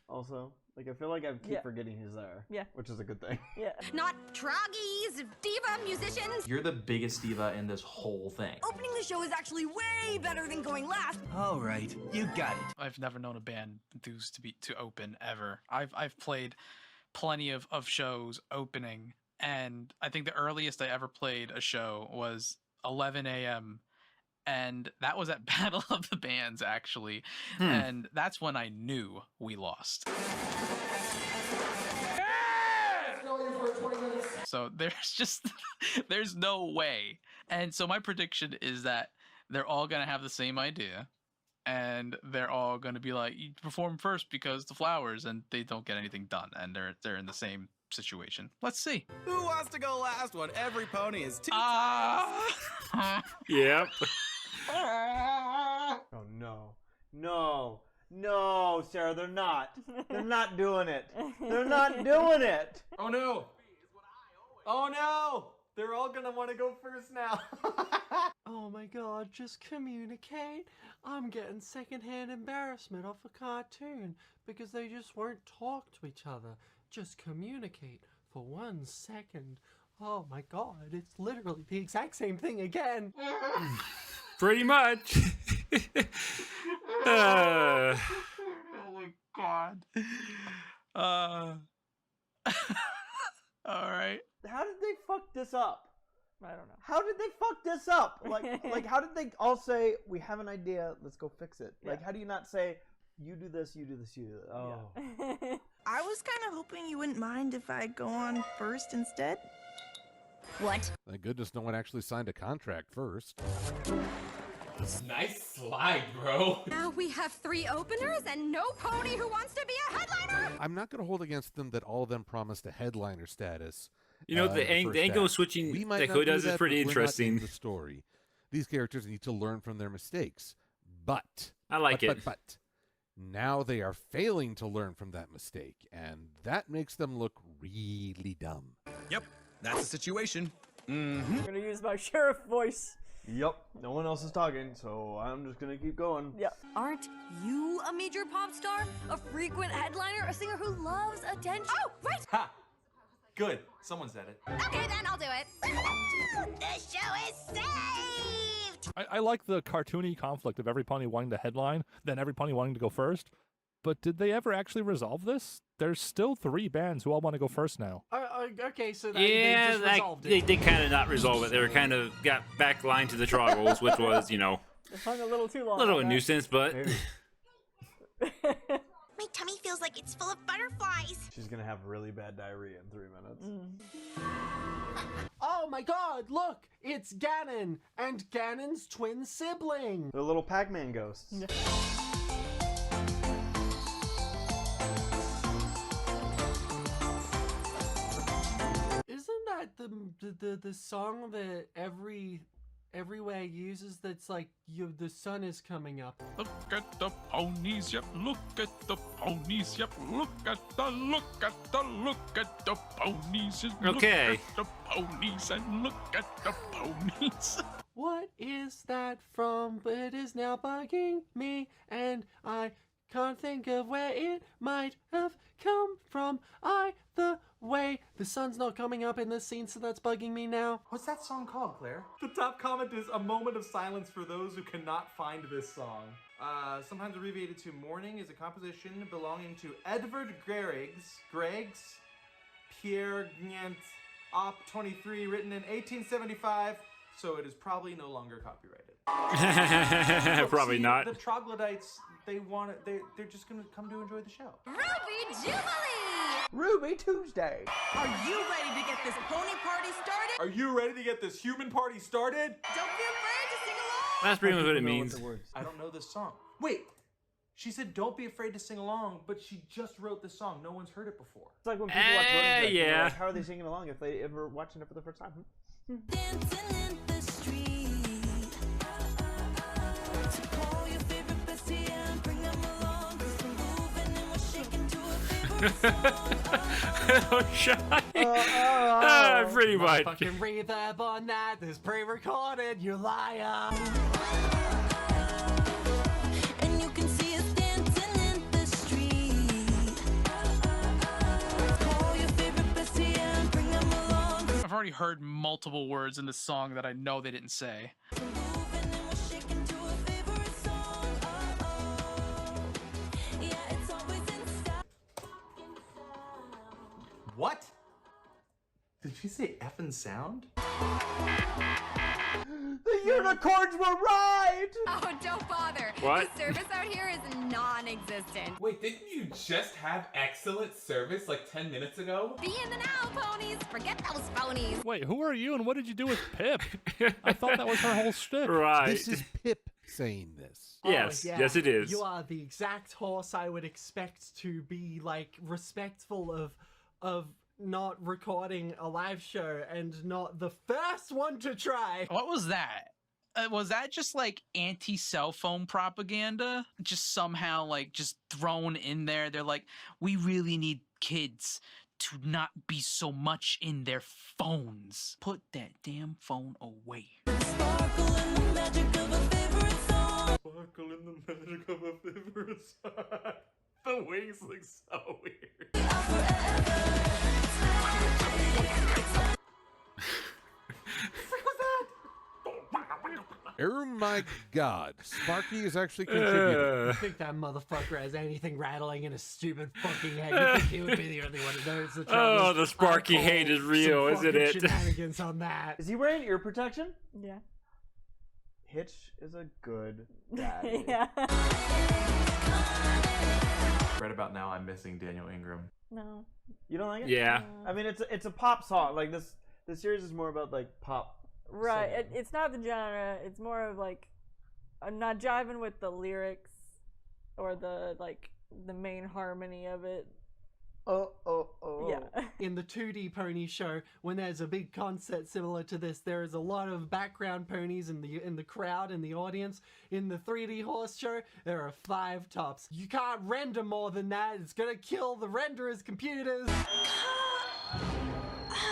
also? Like, I feel like I keep forgetting he's there. Yeah. Which is a good thing. Yeah. Not troggies, diva musicians. You're the biggest diva in this whole thing. Opening the show is actually way better than going last. All right, you got it. I've never known a band enthused to open ever. I've played plenty of shows opening, and I think the earliest I ever played a show was 11 a.m. and that was at Battle of the Bands, actually. And that's when I knew we lost. So there's no way. And so my prediction is that they're all going to have the same idea. And they're all going to be like, you perform first because the flowers, and they don't get anything done. And they're in the same situation. Let's see. Who wants to go last when every pony is too Yep. Oh no. No. No, Sarah, they're not. They're not doing it. They're not doing it. Oh no. Oh no. They're all gonna want to go first now. Oh my god, just communicate. I'm getting secondhand embarrassment off a cartoon because they just won't talk to each other. Just communicate for 1 second. Oh my god, it's literally the exact same thing again. Pretty much. Oh my god. All right. How did they fuck this up? I don't know. How did they fuck this up? Like how did they all say, we have an idea, let's go fix it? Like, how do you not say, you do this, you do this, you do this? Oh. I was kind of hoping you wouldn't mind if I go on first instead. What? Thank goodness no one actually signed a contract first. Nice slide, bro. Now we have 3 openers and no pony who wants to be a headliner. I'm not going to hold against them that all of them promised a headliner status. You know, the angle act. switching We might that not Code do does is that, pretty but we're not in interesting. the story. These characters need to learn from their mistakes. But I like it. But now they are failing to learn from that mistake, and that makes them look really dumb. Yep, that's the situation. I'm gonna use my sheriff voice. Yep, no one else is talking, so I'm just gonna keep going. Yep. Aren't you a major pop star? A frequent headliner? A singer who loves attention? Oh, right! Ha! Good. Someone said it. Okay, then I'll do it. The show is saved! I like the cartoony conflict of every pony wanting to headline, then every pony wanting to go first. But did they ever actually resolve this? There's still 3 bands who all want to go first now. Okay, so they just resolved it. They did kind of not resolve it. They were kind of got back line to the Troggles, which was, you know, It hung a little too long. a little on that. nuisance, but My tummy feels like it's full of butterflies. She's gonna have really bad diarrhea in 3 minutes. Oh my god, look! It's Ganon! And Ganon's twin sibling! They're little Pac-Man ghosts. Isn't that the song that everywhere uses that's like the sun is coming up? Look at the ponies, yep. Look at the ponies, yep. Look at the ponies. Just Okay. Look at the ponies and look at the ponies. What is that from? It is now bugging me, and I can't think of where it might have come from. Either way, the sun's not coming up in this scene, so that's bugging me now. What's that song called, Claire? The top comment is a moment of silence for those who cannot find this song. Sometimes abbreviated to Morning, is a composition belonging to Edvard Greg's Pierre Gnant Op 23, written in 1875, so it is probably no longer copyrighted. probably See, not. The troglodytes, they're just gonna come to enjoy the show. Ruby Jubilee! Ruby Tuesday. Are you ready to get this pony party started? Are you ready to get this human party started? Don't be afraid to sing along. That's pretty much what it means. I don't know this song. Wait, she said don't be afraid to sing along, but she just wrote this song. No one's heard it before. It's like when people watch Bronies React, yeah. they're like, how are they singing along if they ever watching it for the first time? Dancing in the street. So call your favorite bestie and bring them along. 'Cause we're moving and we're shaking to a favorite song. Oh, shy. Pretty much. Fucking reverb on that. This pre-recorded, you liar. And you can see us dancing in the street. Call your favorite bestie and bring them along. I've already heard multiple words in this song that I know they didn't say. We're moving and we're shaking to a favorite song. Yeah, it's always inside. What? Did she say effing sound? The unicorns were right! Oh, don't bother. What? The service out here is non-existent. Wait, didn't you just have excellent service like 10 minutes ago? Be in the now, ponies. Forget those phonies. Wait, who are you and what did you do with Pip? I thought that was her whole shtick. Right. This is Pip saying this. Yes, Oh, yeah. yes it is. You are the exact horse I would expect to be like respectful of not recording a live show and not the first one to try. What was that? Was that just like anti-cell phone propaganda? Just somehow like just thrown in there? They're like, we really need kids to not be so much in their phones. Put that damn phone away. Sparkle in the magic of a favorite song. Sparkle in the magic of a favorite song. The wings look so weird. Oh my god, Sparky is actually contributing. I think that motherfucker has anything rattling in his stupid fucking head. You think he would be the only one who knows the trouble. Oh, the Sparky hate is real, isn't it? Shenanigans on that. Is he wearing ear protection? Yeah. Hitch is a good dad. Yeah. Right about now, I'm missing Daniel Ingram. No. You don't like it? Yeah. I mean, it's a pop song. Like this series is more about like pop. Right. singing. It's not the genre. It's more of like, I'm not jiving with the lyrics or the main harmony of it. Oh. Yeah. In the 2D pony show, when there's a big concert similar to this, there is a lot of background ponies in the crowd, in the audience. In the 3D horse show, there are 5 tops. You can't render more than that. It's gonna kill the renderers' computers.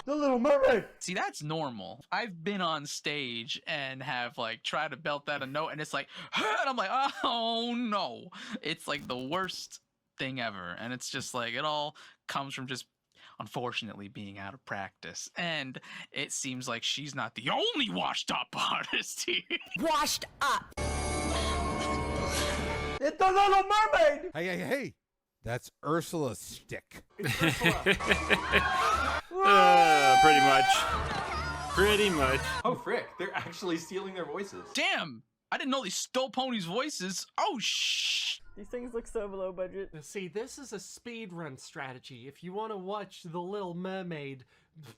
The Little Mermaid. See, that's normal. I've been on stage and have like tried to belt out a note, and it's like, and I'm like, oh no! It's like the worst thing ever, and it's just like it all comes from just unfortunately being out of practice. And it seems like she's not the only washed up artist here. Washed up. It's the Little Mermaid. Hey. That's Ursula's stick. Pretty much. Oh, frick. They're actually stealing their voices. Damn! I didn't know they stole ponies' voices. Oh, shh! These things look so below budget. See, this is a speedrun strategy. If you want to watch The Little Mermaid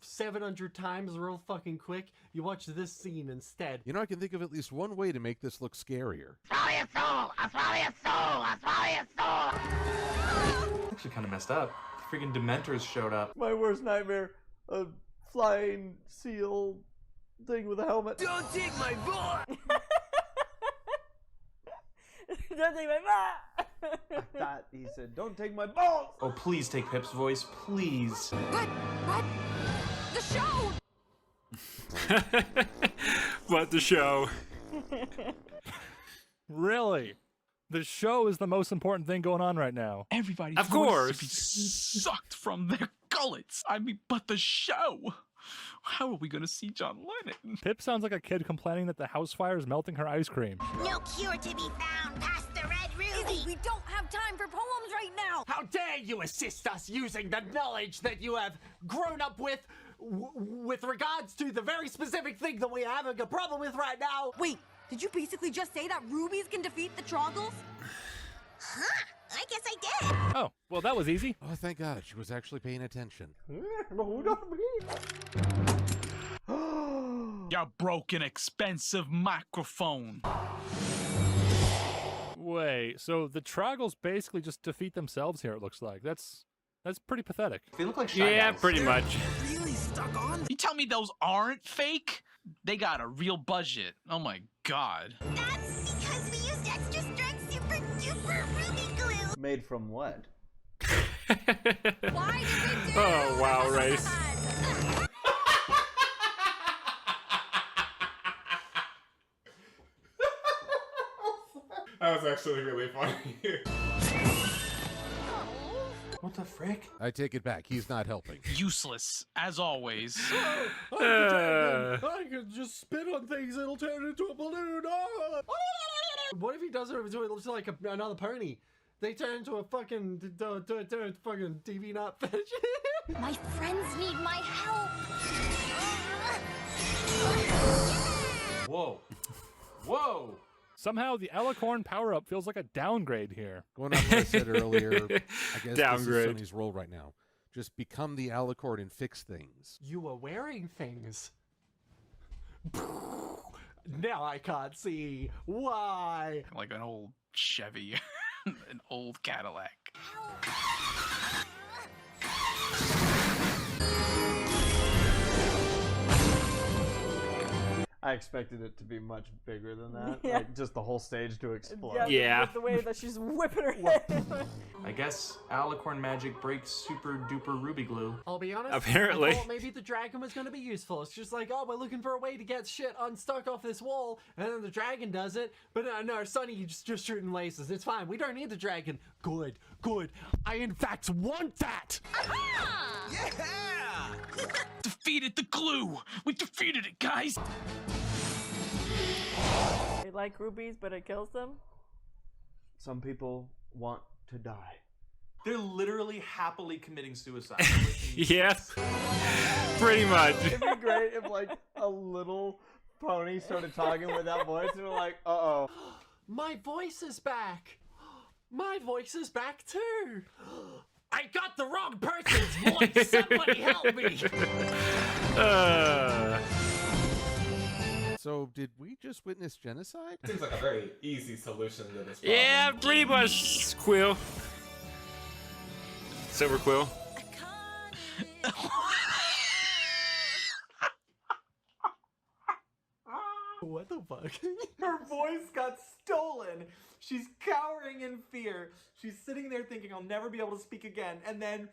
700 times real fucking quick, you watch this scene instead. You know, I can think of at least one way to make this look scarier. Swallow your soul. I'll swallow your soul. I'll swallow your soul. Actually kind of messed up. Freaking Dementors showed up. My worst nightmare. A flying seal thing with a helmet. Don't take my boy! Don't take my I thought he said, "Don't take my balls." Oh, please take Pip's voice, please. But the show. What the show? Really? The show is the most important thing going on right now. Everybody's Of voices course. be sucked from their gullets. I mean, but the show. How are we gonna see John Lennon? Pip sounds like a kid complaining that the house fire is melting her ice cream. No cure to be found past the red ruby. Izzy, we don't have time for poems right now. How dare you assist us using the knowledge that you have grown up with regards to the very specific thing that we're having a problem with right now? Wait, did you basically just say that rubies can defeat the troggles? Huh? I guess I did. Oh, well, that was easy. Oh, thank God, she was actually paying attention. Your broken, expensive microphone. Wait, so the Troggles basically just defeat themselves here, it looks like. That's pretty pathetic. They look like Shy Yeah, Guys. pretty much. Really stuck on? You tell me those aren't fake? They got a real budget. Oh my god. That's because we used extra strength super duper ruby glue. Made from what? Why did we do Oh, wow, Race. that? That was actually really funny. What the frick? I take it back. He's not helping. Useless, as always. I can just spit on things, it'll turn into a balloon. Oh! What if he does it to like another pony? They turn into a fucking TV nut fetish. My friends need my help. Whoa. Whoa. Somehow the Alicorn power-up feels like a downgrade here. Going on what I said earlier, I guess Downgrade. this is Sonny's role right now. Just become the Alicorn and fix things. You were wearing things. Now I can't see why. Like an old Chevy. An old Cadillac. I expected it to be much bigger than that. Yeah. Like just the whole stage to explode. Yeah. With the way that she's whipping her head. I guess Alicorn magic breaks super duper ruby glue. I'll be honest. Apparently. I thought maybe the dragon was going to be useful. It's just like, oh, we're looking for a way to get shit unstuck off this wall, and then the dragon does it. But no, Sonny, you just shooting lasers. It's fine. We don't need the dragon. Good, good. I in fact want that. Yeah! Defeated the glue! We defeated it, guys! They like rubies, but it kills them. Some people want to die. They're literally happily committing suicide. Yes. Pretty much. It'd be great if like a little pony started talking with that voice and we're like, uh-oh. My voice is back. My voice is back too. I got the wrong person's voice. Somebody help me. So, did we just witness genocide? Seems like a very easy solution to this problem. Yeah, pretty much, Quill. Silver Quill. What the fuck? Her voice got stolen. She's cowering in fear. She's sitting there thinking, I'll never be able to speak again. And then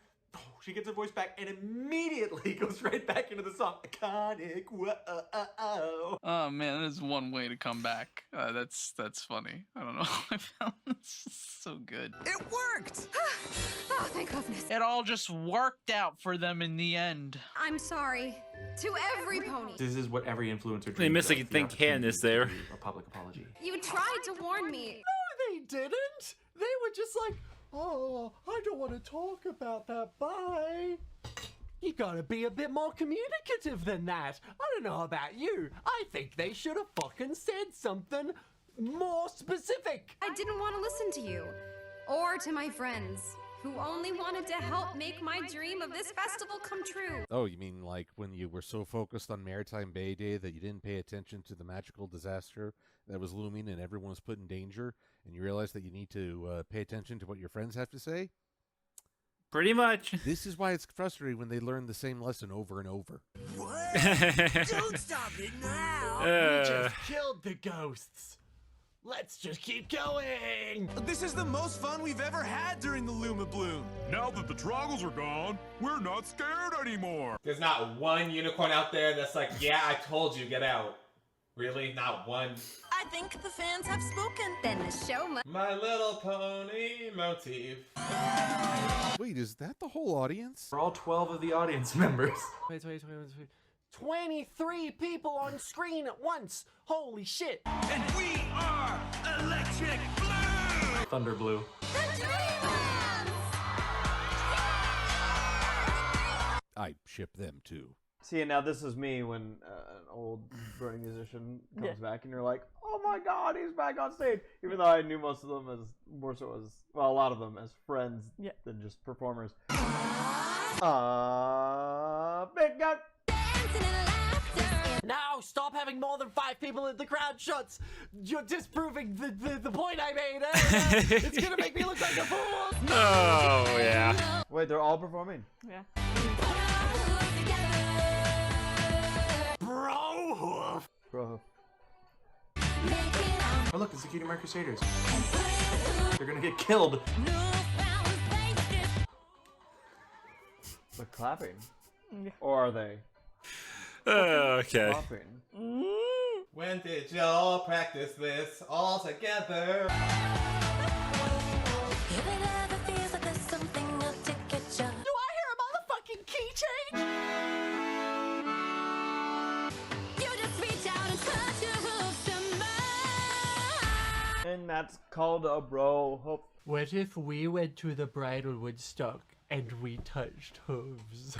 she gets her voice back and immediately goes right back into the song. Iconic. Whoa. Oh man, that is one way to come back. That's funny. I don't know. I found this so good. It worked! Oh, thank goodness. It all just worked out for them in the end. I'm sorry. To every pony. This is what every influencer They missed dreams like of, think the opportunity Candace there. to do a public apology. You tried to warn me. No, they didn't. They were just like, oh, I don't want to talk about that. Bye. You gotta be a bit more communicative than that. I don't know about you. I think they should have fucking said something more specific. I didn't want to listen to you. Or to my friends, who only wanted to help make my dream of this festival come true. Oh, you mean like when you were so focused on Maritime Bay Day that you didn't pay attention to the magical disaster that was looming and everyone was put in danger, and you realized that you need to pay attention to what your friends have to say? Pretty much. This is why it's frustrating when they learn the same lesson over and over. What? Don't stop it now. Uh. We just killed the ghosts. Let's just keep going. This is the most fun we've ever had during the Luma Bloom. Now that the Troggles are gone, we're not scared anymore. There's not one unicorn out there that's like, yeah, I told you, get out. Really? Not one? I think the fans have spoken. Then the show must. My Little Pony motif. Wait, is that the whole audience? For all 12 of the audience members. Wait. 23 people on screen at once. Holy shit. And we are Electric Blue! Thunder Blue. I ship them too. See, and now this is me when an old Brony musician comes back and you're like, oh my god, he's back on stage. Even though I knew most of them as, more so as, well, a lot of them as friends than just performers. Big gun. Now stop having more than 5 people in the crowd shots. You're disproving the point I made. It's gonna make me look like a fool. Oh, yeah. Wait, they're all performing? Yeah. Bro. Bro. Oh, look, it's the Cutie Mark Crusaders. They're gonna get killed. They're clapping. Yeah. Or are they? Okay. Clapping. When did y'all practice this all together? Do I hear a motherfucking key change? And that's called a bro hope. What if we went to the Bridlewoodstock and we touched hooves?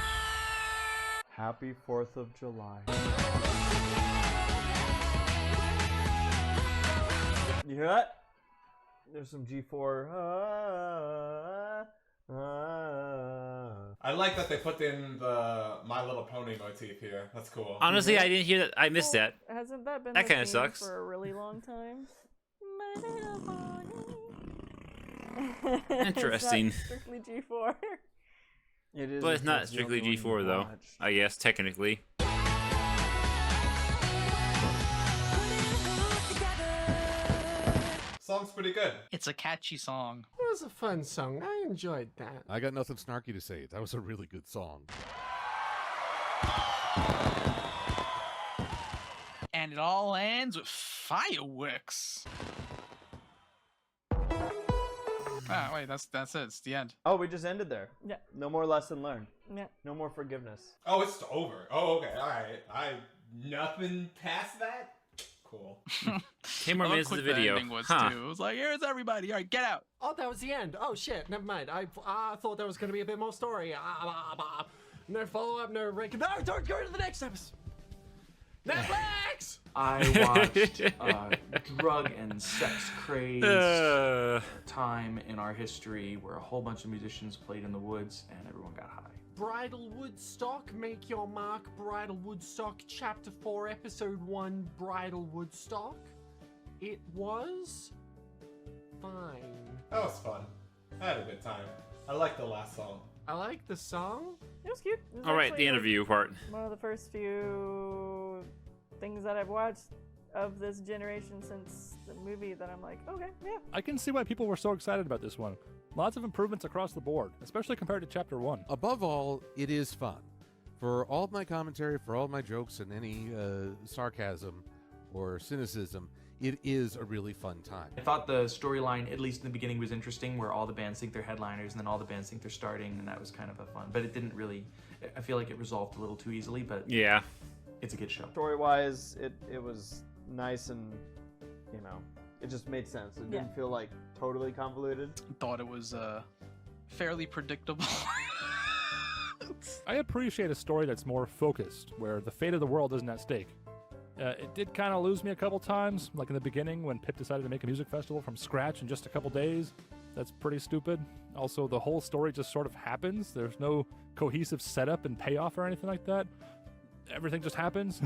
Happy 4th of July. You hear that? There's some G4. I like that they put in the My Little Pony motif here. That's cool. Honestly, I didn't hear that. I missed that. Hasn't that been That the kinda theme sucks. for a really long time? My little pony. Interesting. It's not strictly G4. It is. But it's not the strictly only one G4 you though. watch. I guess technically. Song's pretty good. It's a catchy song. It was a fun song. I enjoyed that. I got nothing snarky to say. That was a really good song. And it all ends with fireworks. Ah, wait, that's it. It's the end. Oh, we just ended there. Yeah. No more lesson learned. Yeah. No more forgiveness. Oh, it's over. Oh, okay. All right. Nothing past that? Cool. 10 more I love minutes of quick the video. ending was Huh. too. It was like, here's everybody. All right, get out. Oh, that was the end. Oh shit, never mind. I thought there was gonna be a bit more story. No follow up, no break. No, don't go to the next episode. Netflix! I watched drug and sex crazed time in our history where a whole bunch of musicians played in the woods and everyone got high. Bridlewoodstock, make your mark. Bridlewoodstock, Chapter 4, Episode 1, Bridlewoodstock. It was fine. That was fun. I had a good time. I liked the last song. I like the song. It was cute. It was All right, actually, the interview part. One of the first few things that I've watched of this generation since the movie that I'm like, okay, yeah. I can see why people were so excited about this one. Lots of improvements across the board, especially compared to Chapter 1. Above all, it is fun. For all of my commentary, for all my jokes and any sarcasm or cynicism, it is a really fun time. I thought the storyline, at least in the beginning, was interesting, where all the bands think they're headliners and then all the bands think they're starting, and that was kind of a fun. But it didn't really, I feel like it resolved a little too easily, but yeah, it's a good show. Story-wise, it was nice and, you know, it just made sense. It didn't feel like totally convoluted. Thought it was fairly predictable. I appreciate a story that's more focused, where the fate of the world isn't at stake. It did kind of lose me a couple times, like in the beginning when Pip decided to make a music festival from scratch in just a couple days. That's pretty stupid. Also, the whole story just sort of happens. There's no cohesive setup and payoff or anything like that. Everything just happens.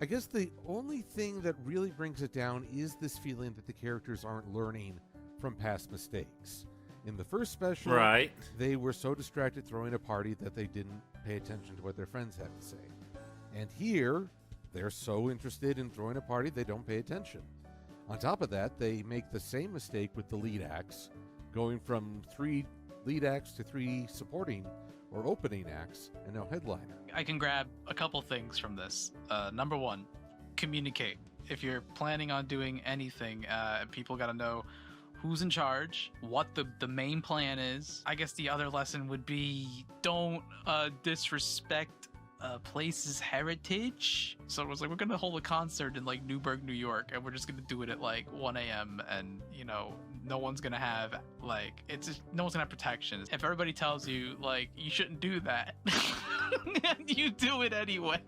I guess the only thing that really brings it down is this feeling that the characters aren't learning from past mistakes. In the first special, right, they were so distracted throwing a party that they didn't pay attention to what their friends had to say. And here, they're so interested in throwing a party they don't pay attention. On top of that, they make the same mistake with the lead acts, going from 3 lead acts to 3 supporting or opening acts and no headliner. I can grab a couple things from this. Number 1, communicate. If you're planning on doing anything, people got to know who's in charge, what the main plan is. I guess the other lesson would be don't disrespect a place's heritage. So it was like, we're gonna hold a concert in like Newburgh, New York, and we're just gonna do it at like 1 a.m. and you know, no one's gonna have like, it's just, no one's gonna have protection. If everybody tells you like you shouldn't do that, you do it anyway.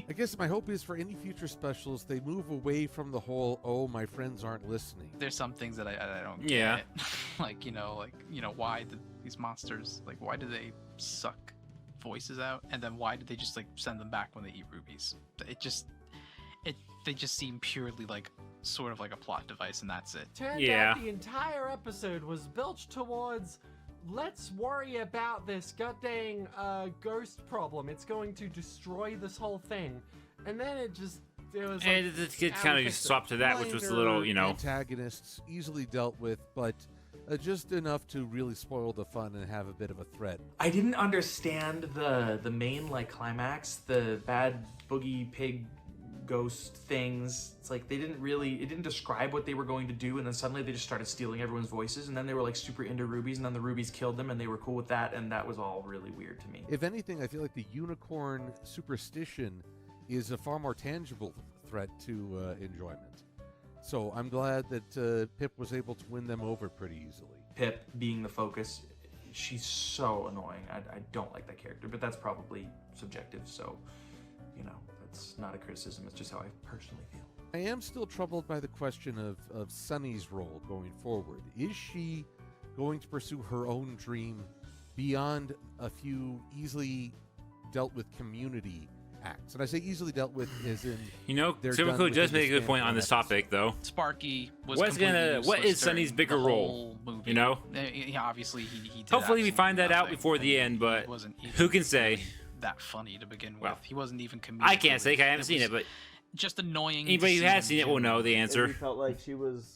I guess my hope is for any future specials, they move away from the whole, oh, my friends aren't listening. There's some things that I don't get. Yeah. like you know, why did these monsters, like why do they suck voices out, and then why did they just like send them back when they eat rubies? They just seem purely like sort of like a plot device, and that's it. Turned out the entire episode was built towards, let's worry about this goddamn ghost problem. It's going to destroy this whole thing. And then it was like, and it kind of just swapped to that, which was a little, you know, antagonists easily dealt with, but just enough to really spoil the fun and have a bit of a threat. I didn't understand the main like climax, the bad boogie pig ghost things. It's like it didn't describe what they were going to do, and then suddenly they just started stealing everyone's voices, and then they were like super into rubies, and then the rubies killed them, and they were cool with that, and that was all really weird to me. If anything, I feel like the unicorn superstition is a far more tangible threat to enjoyment. So I'm glad that Pip was able to win them over pretty easily. Pip being the focus, she's so annoying. I don't like that character, but that's probably subjective, so, you know, that's not a criticism. It's just how I personally feel. I am still troubled by the question of Sunny's role going forward. Is she going to pursue her own dream beyond a few easily dealt with community acts? And I say easily dealt with as in, you know, they're Typical done does within make a the good point on this standalone topic, though. Sparky was what is Sunny's bigger the role? whole movie. You know, yeah, obviously he did hopefully we find that out nothing. before the end, but He wasn't even who can say? That funny to begin with. Well, He wasn't even comedic. I can't say 'cause I haven't seen it, but just annoying. anybody to who see has him seen it will do. know the answer. It felt like she wasn't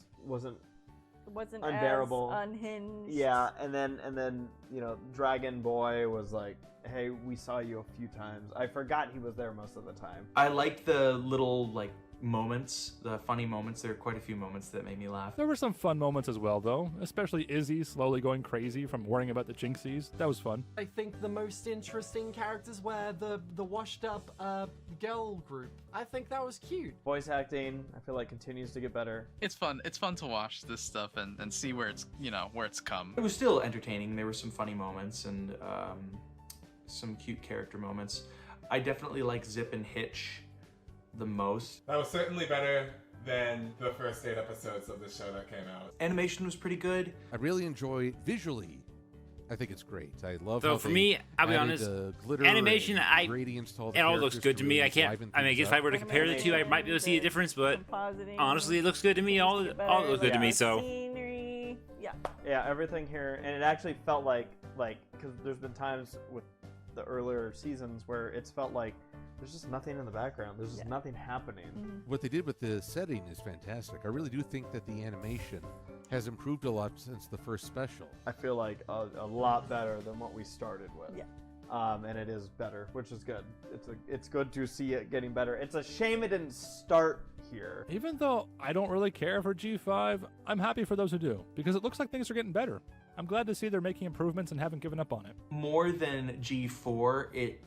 unbearable, as unhinged. Yeah, and then you know, Dragon Boy was like, hey, we saw you a few times. I forgot he was there most of the time. I liked the little like moments, the funny moments. There were quite a few moments that made me laugh. There were some fun moments as well, though, especially Izzy slowly going crazy from worrying about the Jinxies. That was fun. I think the most interesting characters were the washed up girl group. I think that was cute. Voice acting, I feel like, continues to get better. It's fun. It's fun to watch this stuff and see where it's, you know, where it's come. It was still entertaining. There were some funny moments and some cute character moments. I definitely like Zip and Hitch the most. That was certainly better than the first 8 episodes of the show that came out. Animation was pretty good. I really enjoy visually. I think it's great. I love. So how for they me, I'll be added honest, the glitter animation, and gradients to all the it all looks characters good to me. I really can't. liven I mean, I things guess if up. I were to compare the two, I might be able to see a difference. But Compositing, honestly, it looks good to me. All it looks good to me. So scenery, yeah. Yeah, everything here, and it actually felt like because there's been times with the earlier seasons where it's felt like there's just nothing in the background. There's just nothing happening. What they did with the setting is fantastic. I really do think that the animation has improved a lot since the first special. I feel like a lot better than what we started with. Yeah. And it is better, which is good. It's good to see it getting better. It's a shame it didn't start here. Even though I don't really care for G5, I'm happy for those who do, because it looks like things are getting better. I'm glad to see they're making improvements and haven't given up on it. More than G4, it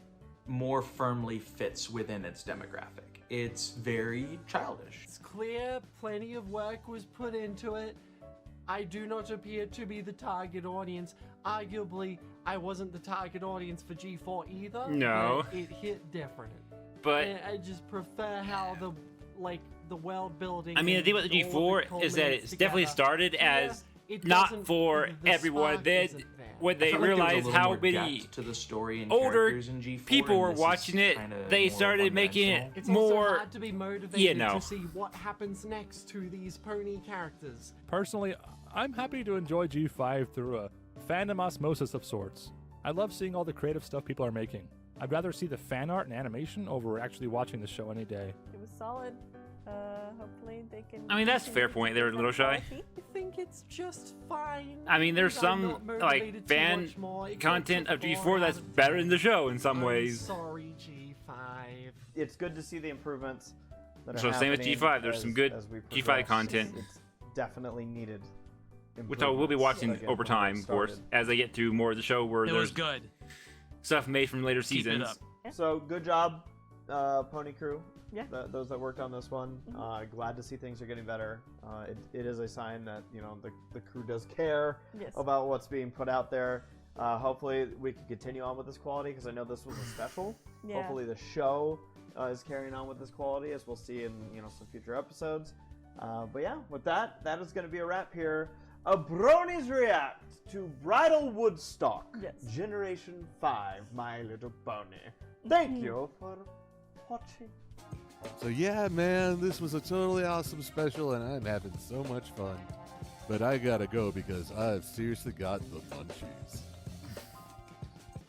more firmly fits within its demographic. It's very childish. It's clear plenty of work was put into it. I do not appear to be the target audience. Arguably, I wasn't the target audience for G4 either. No. But it hit different. But And I just prefer how the world building. I mean, the thing about the and all of it G4 is that culminates it's definitely together. started Yeah, as it not doesn't- for the everyone. spark Then isn't there. when I they felt like there was a realized little how more many depth to the story and older characters in G4, people and were this is watching it, kinda they more started making it It's also more. hard to be motivated you know. to see what happens next to these pony characters. Personally, I'm happy to enjoy G5 through a fandom osmosis of sorts. I love seeing all the creative stuff people are making. I'd rather see the fan art and animation over actually watching the show any day. It was solid. Hopefully they can. I mean, that's a fair continue to point. keep They're a that little shy. quality. I think it's just fine. I mean, there's because I'm some not like motivated too fan much more. It content gets of a G4 4 that's out of better 10. in the show in some I'm ways. sorry, G5. It's good to see the improvements that are So same with happening G5. There's some good as we G5 progress. content. It's definitely needed. Which I will be watching improvements, over again, from where time, it of course, started. as I get through more of the show where It there's was good. stuff made from later Keep it seasons. up. So good job, Pony Crew. Yeah. Those that worked on this one. Glad to see things are getting better. It is a sign that the crew does care Yes. about what's being put out there. Hopefully we can continue on with this quality because I know this was a special. Yeah. Hopefully the show is carrying on with this quality as we'll see in some future episodes. But yeah, with that is going to be a wrap here. Bronies React to Bridlewoodstock, Yes. Generation 5, My Little Pony. Thank you for watching. So yeah, man, this was a totally awesome special, and I'm having so much fun. But I gotta go because I've seriously got the munchies.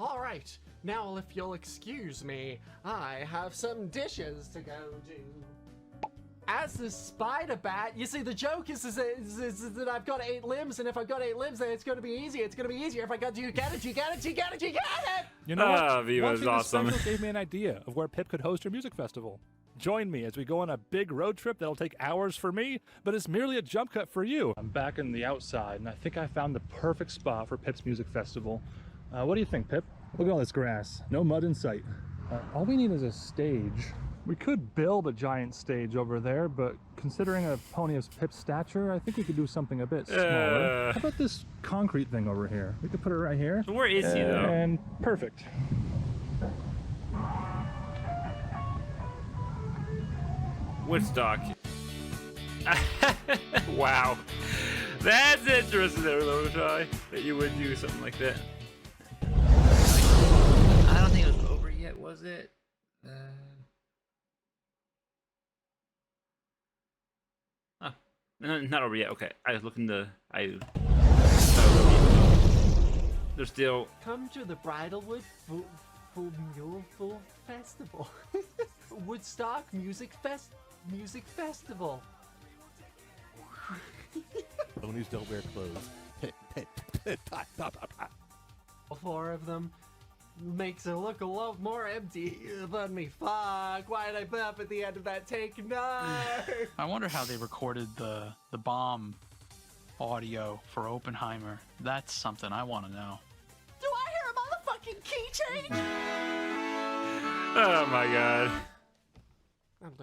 All right, now if you'll excuse me, I have some dishes to go do. As the spider bat, you see, the joke is that I've got 8 limbs, and if I've got 8 limbs, then it's going to be easy. It's going to be easier if I got you get it. You know what? Viva is Watching this awesome. special gave me an idea of where Pip could host her music festival. Join me as we go on a big road trip that'll take hours for me, but it's merely a jump cut for you. I'm back in the outside, and I think I found the perfect spot for Pip's music festival. What do you think, Pip? Look at all this grass. No mud in sight. All we need is a stage. We could build a giant stage over there, but considering a pony of Pip's stature, I think we could do something a bit smaller. How about this concrete thing over here? We could put it right here. So where is he, though? And perfect. Woodstock. Wow. That's interesting there, Loshai, that you would do something like that. I don't think it was over yet, was it? No, not over yet. Okay, I was looking to. They're still. Come to the Bridlewood Mule Festival. Woodstock Music Festival. Ponies don't wear clothes. 4 of them makes it look a lot more empty than me. Fuck, why did I put up at the end of that take? No! I wonder how they recorded the bomb audio for Oppenheimer. That's something I want to know. Do I hear a motherfucking key change? Oh my god. Let's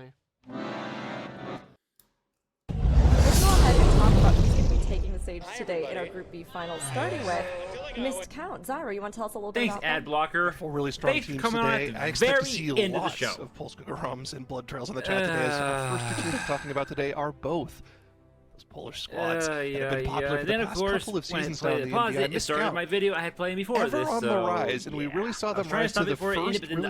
go ahead and talk about who's going to be taking the stage stage today in our Group B finals, starting with Missed Count. Zyra, you want to tell us a little bit Thanks, about ad that? blocker. 4 really strong Thanks for teams coming on today. at the I expect to very see end of the lots show. of Polska Grums and Blood Trails in the chat today. As our first 2 teams we're talking about today are both those Polish squads that have been popular for Then, the of past course, couple of when I seasons played now. the pause it Missed started Count. my video I had playing before Ever this. on the so, rise, and we really saw them rise to the first really season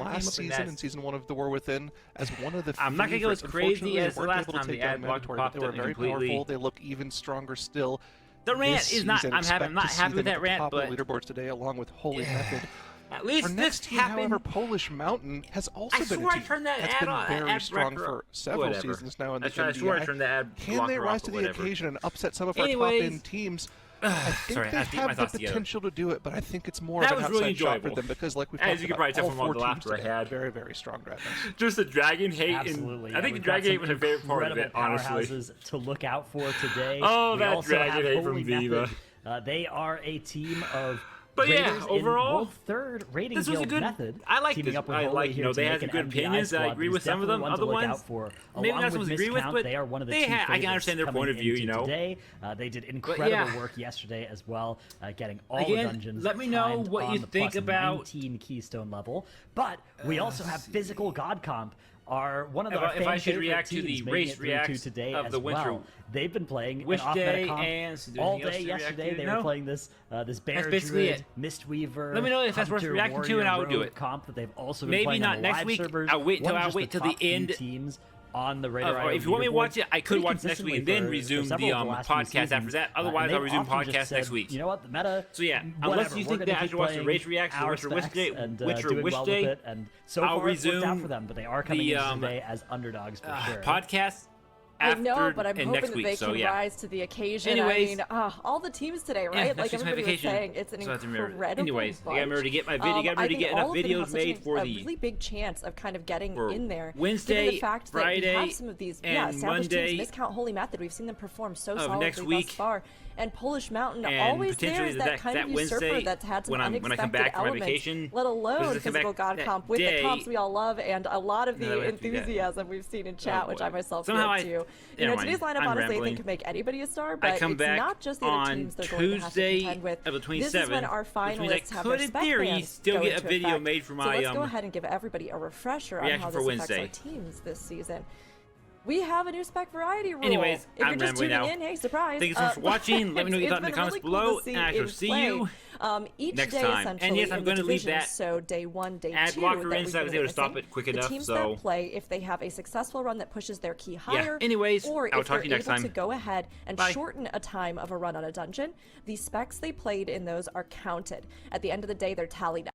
last season in season 1 of The War Within as one of the I'm not gonna go as favorites. crazy as the Unfortunately, they weren't last able to time take the down ad block Mandatory, popped but they were up very completely. powerful. They look even stronger still. The rant this is not. season. I'm Expect not to see happy with them that at the rant, top of but the leaderboards today, along with Holy Method. at least Our this next team, happened. however, Polish Mountain has also I been swore a I team turned that that's ad been on. very ad strong back for up. several Whatever. seasons now in the I swore I MDI. turned the ad Can blocker they rise off to or the whatever. occasion and upset some of our Anyways, top-end teams? I think sorry, I they have to get my have the thoughts together. potential to do it, but I think it's more That of an was really outside shot for enjoyable. them because, like we've As talked you can about, probably tell all from all 4 the teams laughter I today had. very, very strong right now. Just the dragon hate. Absolutely. And I think we've dragon got hate was some my favorite part of it, incredible honestly. powerhouses to look out for today. Oh, We that also dragon have hate from Holy Viva. Method. They are a team of But yeah, raiders overall, in world third rating this was a guild good. method. I like teaming this. up with I Holy like here to they make had some an good MDI opinions. I squad, agree but with it's some of them. definitely one Other to look ones, out for. maybe Along not some with to agree with, Miscount, but they are one of the they two I can favorites understand their coming point of view. into You know, today they did incredible yeah. work yesterday as well, getting all Again, the dungeons. let me know timed what on you the think plus about 19 keystone level. But we also have physical god comp. Are one of our if I should fan-favorite react to teams the making race it through reacts to today of as the winter well. They've been playing Wish an off-meta Day comp and so all anything else day to react yesterday. to? They No? were playing this Bear basically Druid, it. Mistweaver. Let me know if that's worth Hunter, reacting to, Warrior, and I would do Rogue it. comp that they've also been Maybe playing not on the next live week. servers. I'll wait till One of I'll just wait the till the top few end. teams on the Raider Or if you want me to leaderboard watch it, I could pretty watch next week and consistently then for resume several the of last few podcast after seasons. that. And Otherwise, they've I'll resume often just podcast said, next week. You know what? The meta. So yeah, whatever, unless you we're think gonna that I keep should watch the playing race reacts or our Witcher Wish specs Day, and Witcher doing Wish well Day, with it. And so I'll far, it's worked out resume for them, but they are coming the, into today as underdogs for sure. podcast I after know, but I'm and hoping next that week. they So can yeah. rise to the occasion. Anyways, I mean, all the teams today, right? next Like week's my everybody was vacation, saying, it's an so I have to remember. incredible Anyways, I gotta remember to get my video. bunch. Gotta remember I to think get all enough of them videos have such made for a the really big chance of kind of getting for in there. Wednesday, given the fact that we Friday, have some of these and established Monday teams, Miscount, Holy Method, we've seen them perform so of solidly next week, thus far. And Polish Mountain, and always there potentially is that kind that of usurper Wednesday that's had some when I unexpected come back from my elements, vacation, let alone because I come physical back god that comp with day. the comps we all love and a lot of No, the I have to do that. enthusiasm we've seen in chat, which boy. I myself Somehow feel too. never You know, mind. today's lineup I'm honestly I rambling. think can make anybody a star, I but come it's back not just the other on teams they're going to have to Tuesday contend with. of the This is when 27th, our which means I finalists have could, their in spec theory, bans still go get a into video effect. made for So my let's go ahead and give everybody a refresher on reaction how for this Wednesday. affects our teams this season. We have a new spec variety rule. Anyways, if you're I'm just rambling tuning now. in, hey, surprise. Thank you so much for watching. Let me know what you it's thought in the been comments really cool below, to see and I shall in see play. you Each next day time. essentially And yes, I'm in going the to leave division, that so day 1, day 2 ad blocker that in, we've so I been was able to stop witnessing. it quick the enough, teams so- that play, if they have a successful run that pushes their key higher, anyways, or I'll if talk they're to you next able time. to go ahead and Bye. shorten a time of a run on a dungeon, the specs they played in those are counted. At the end of the day, they're tallied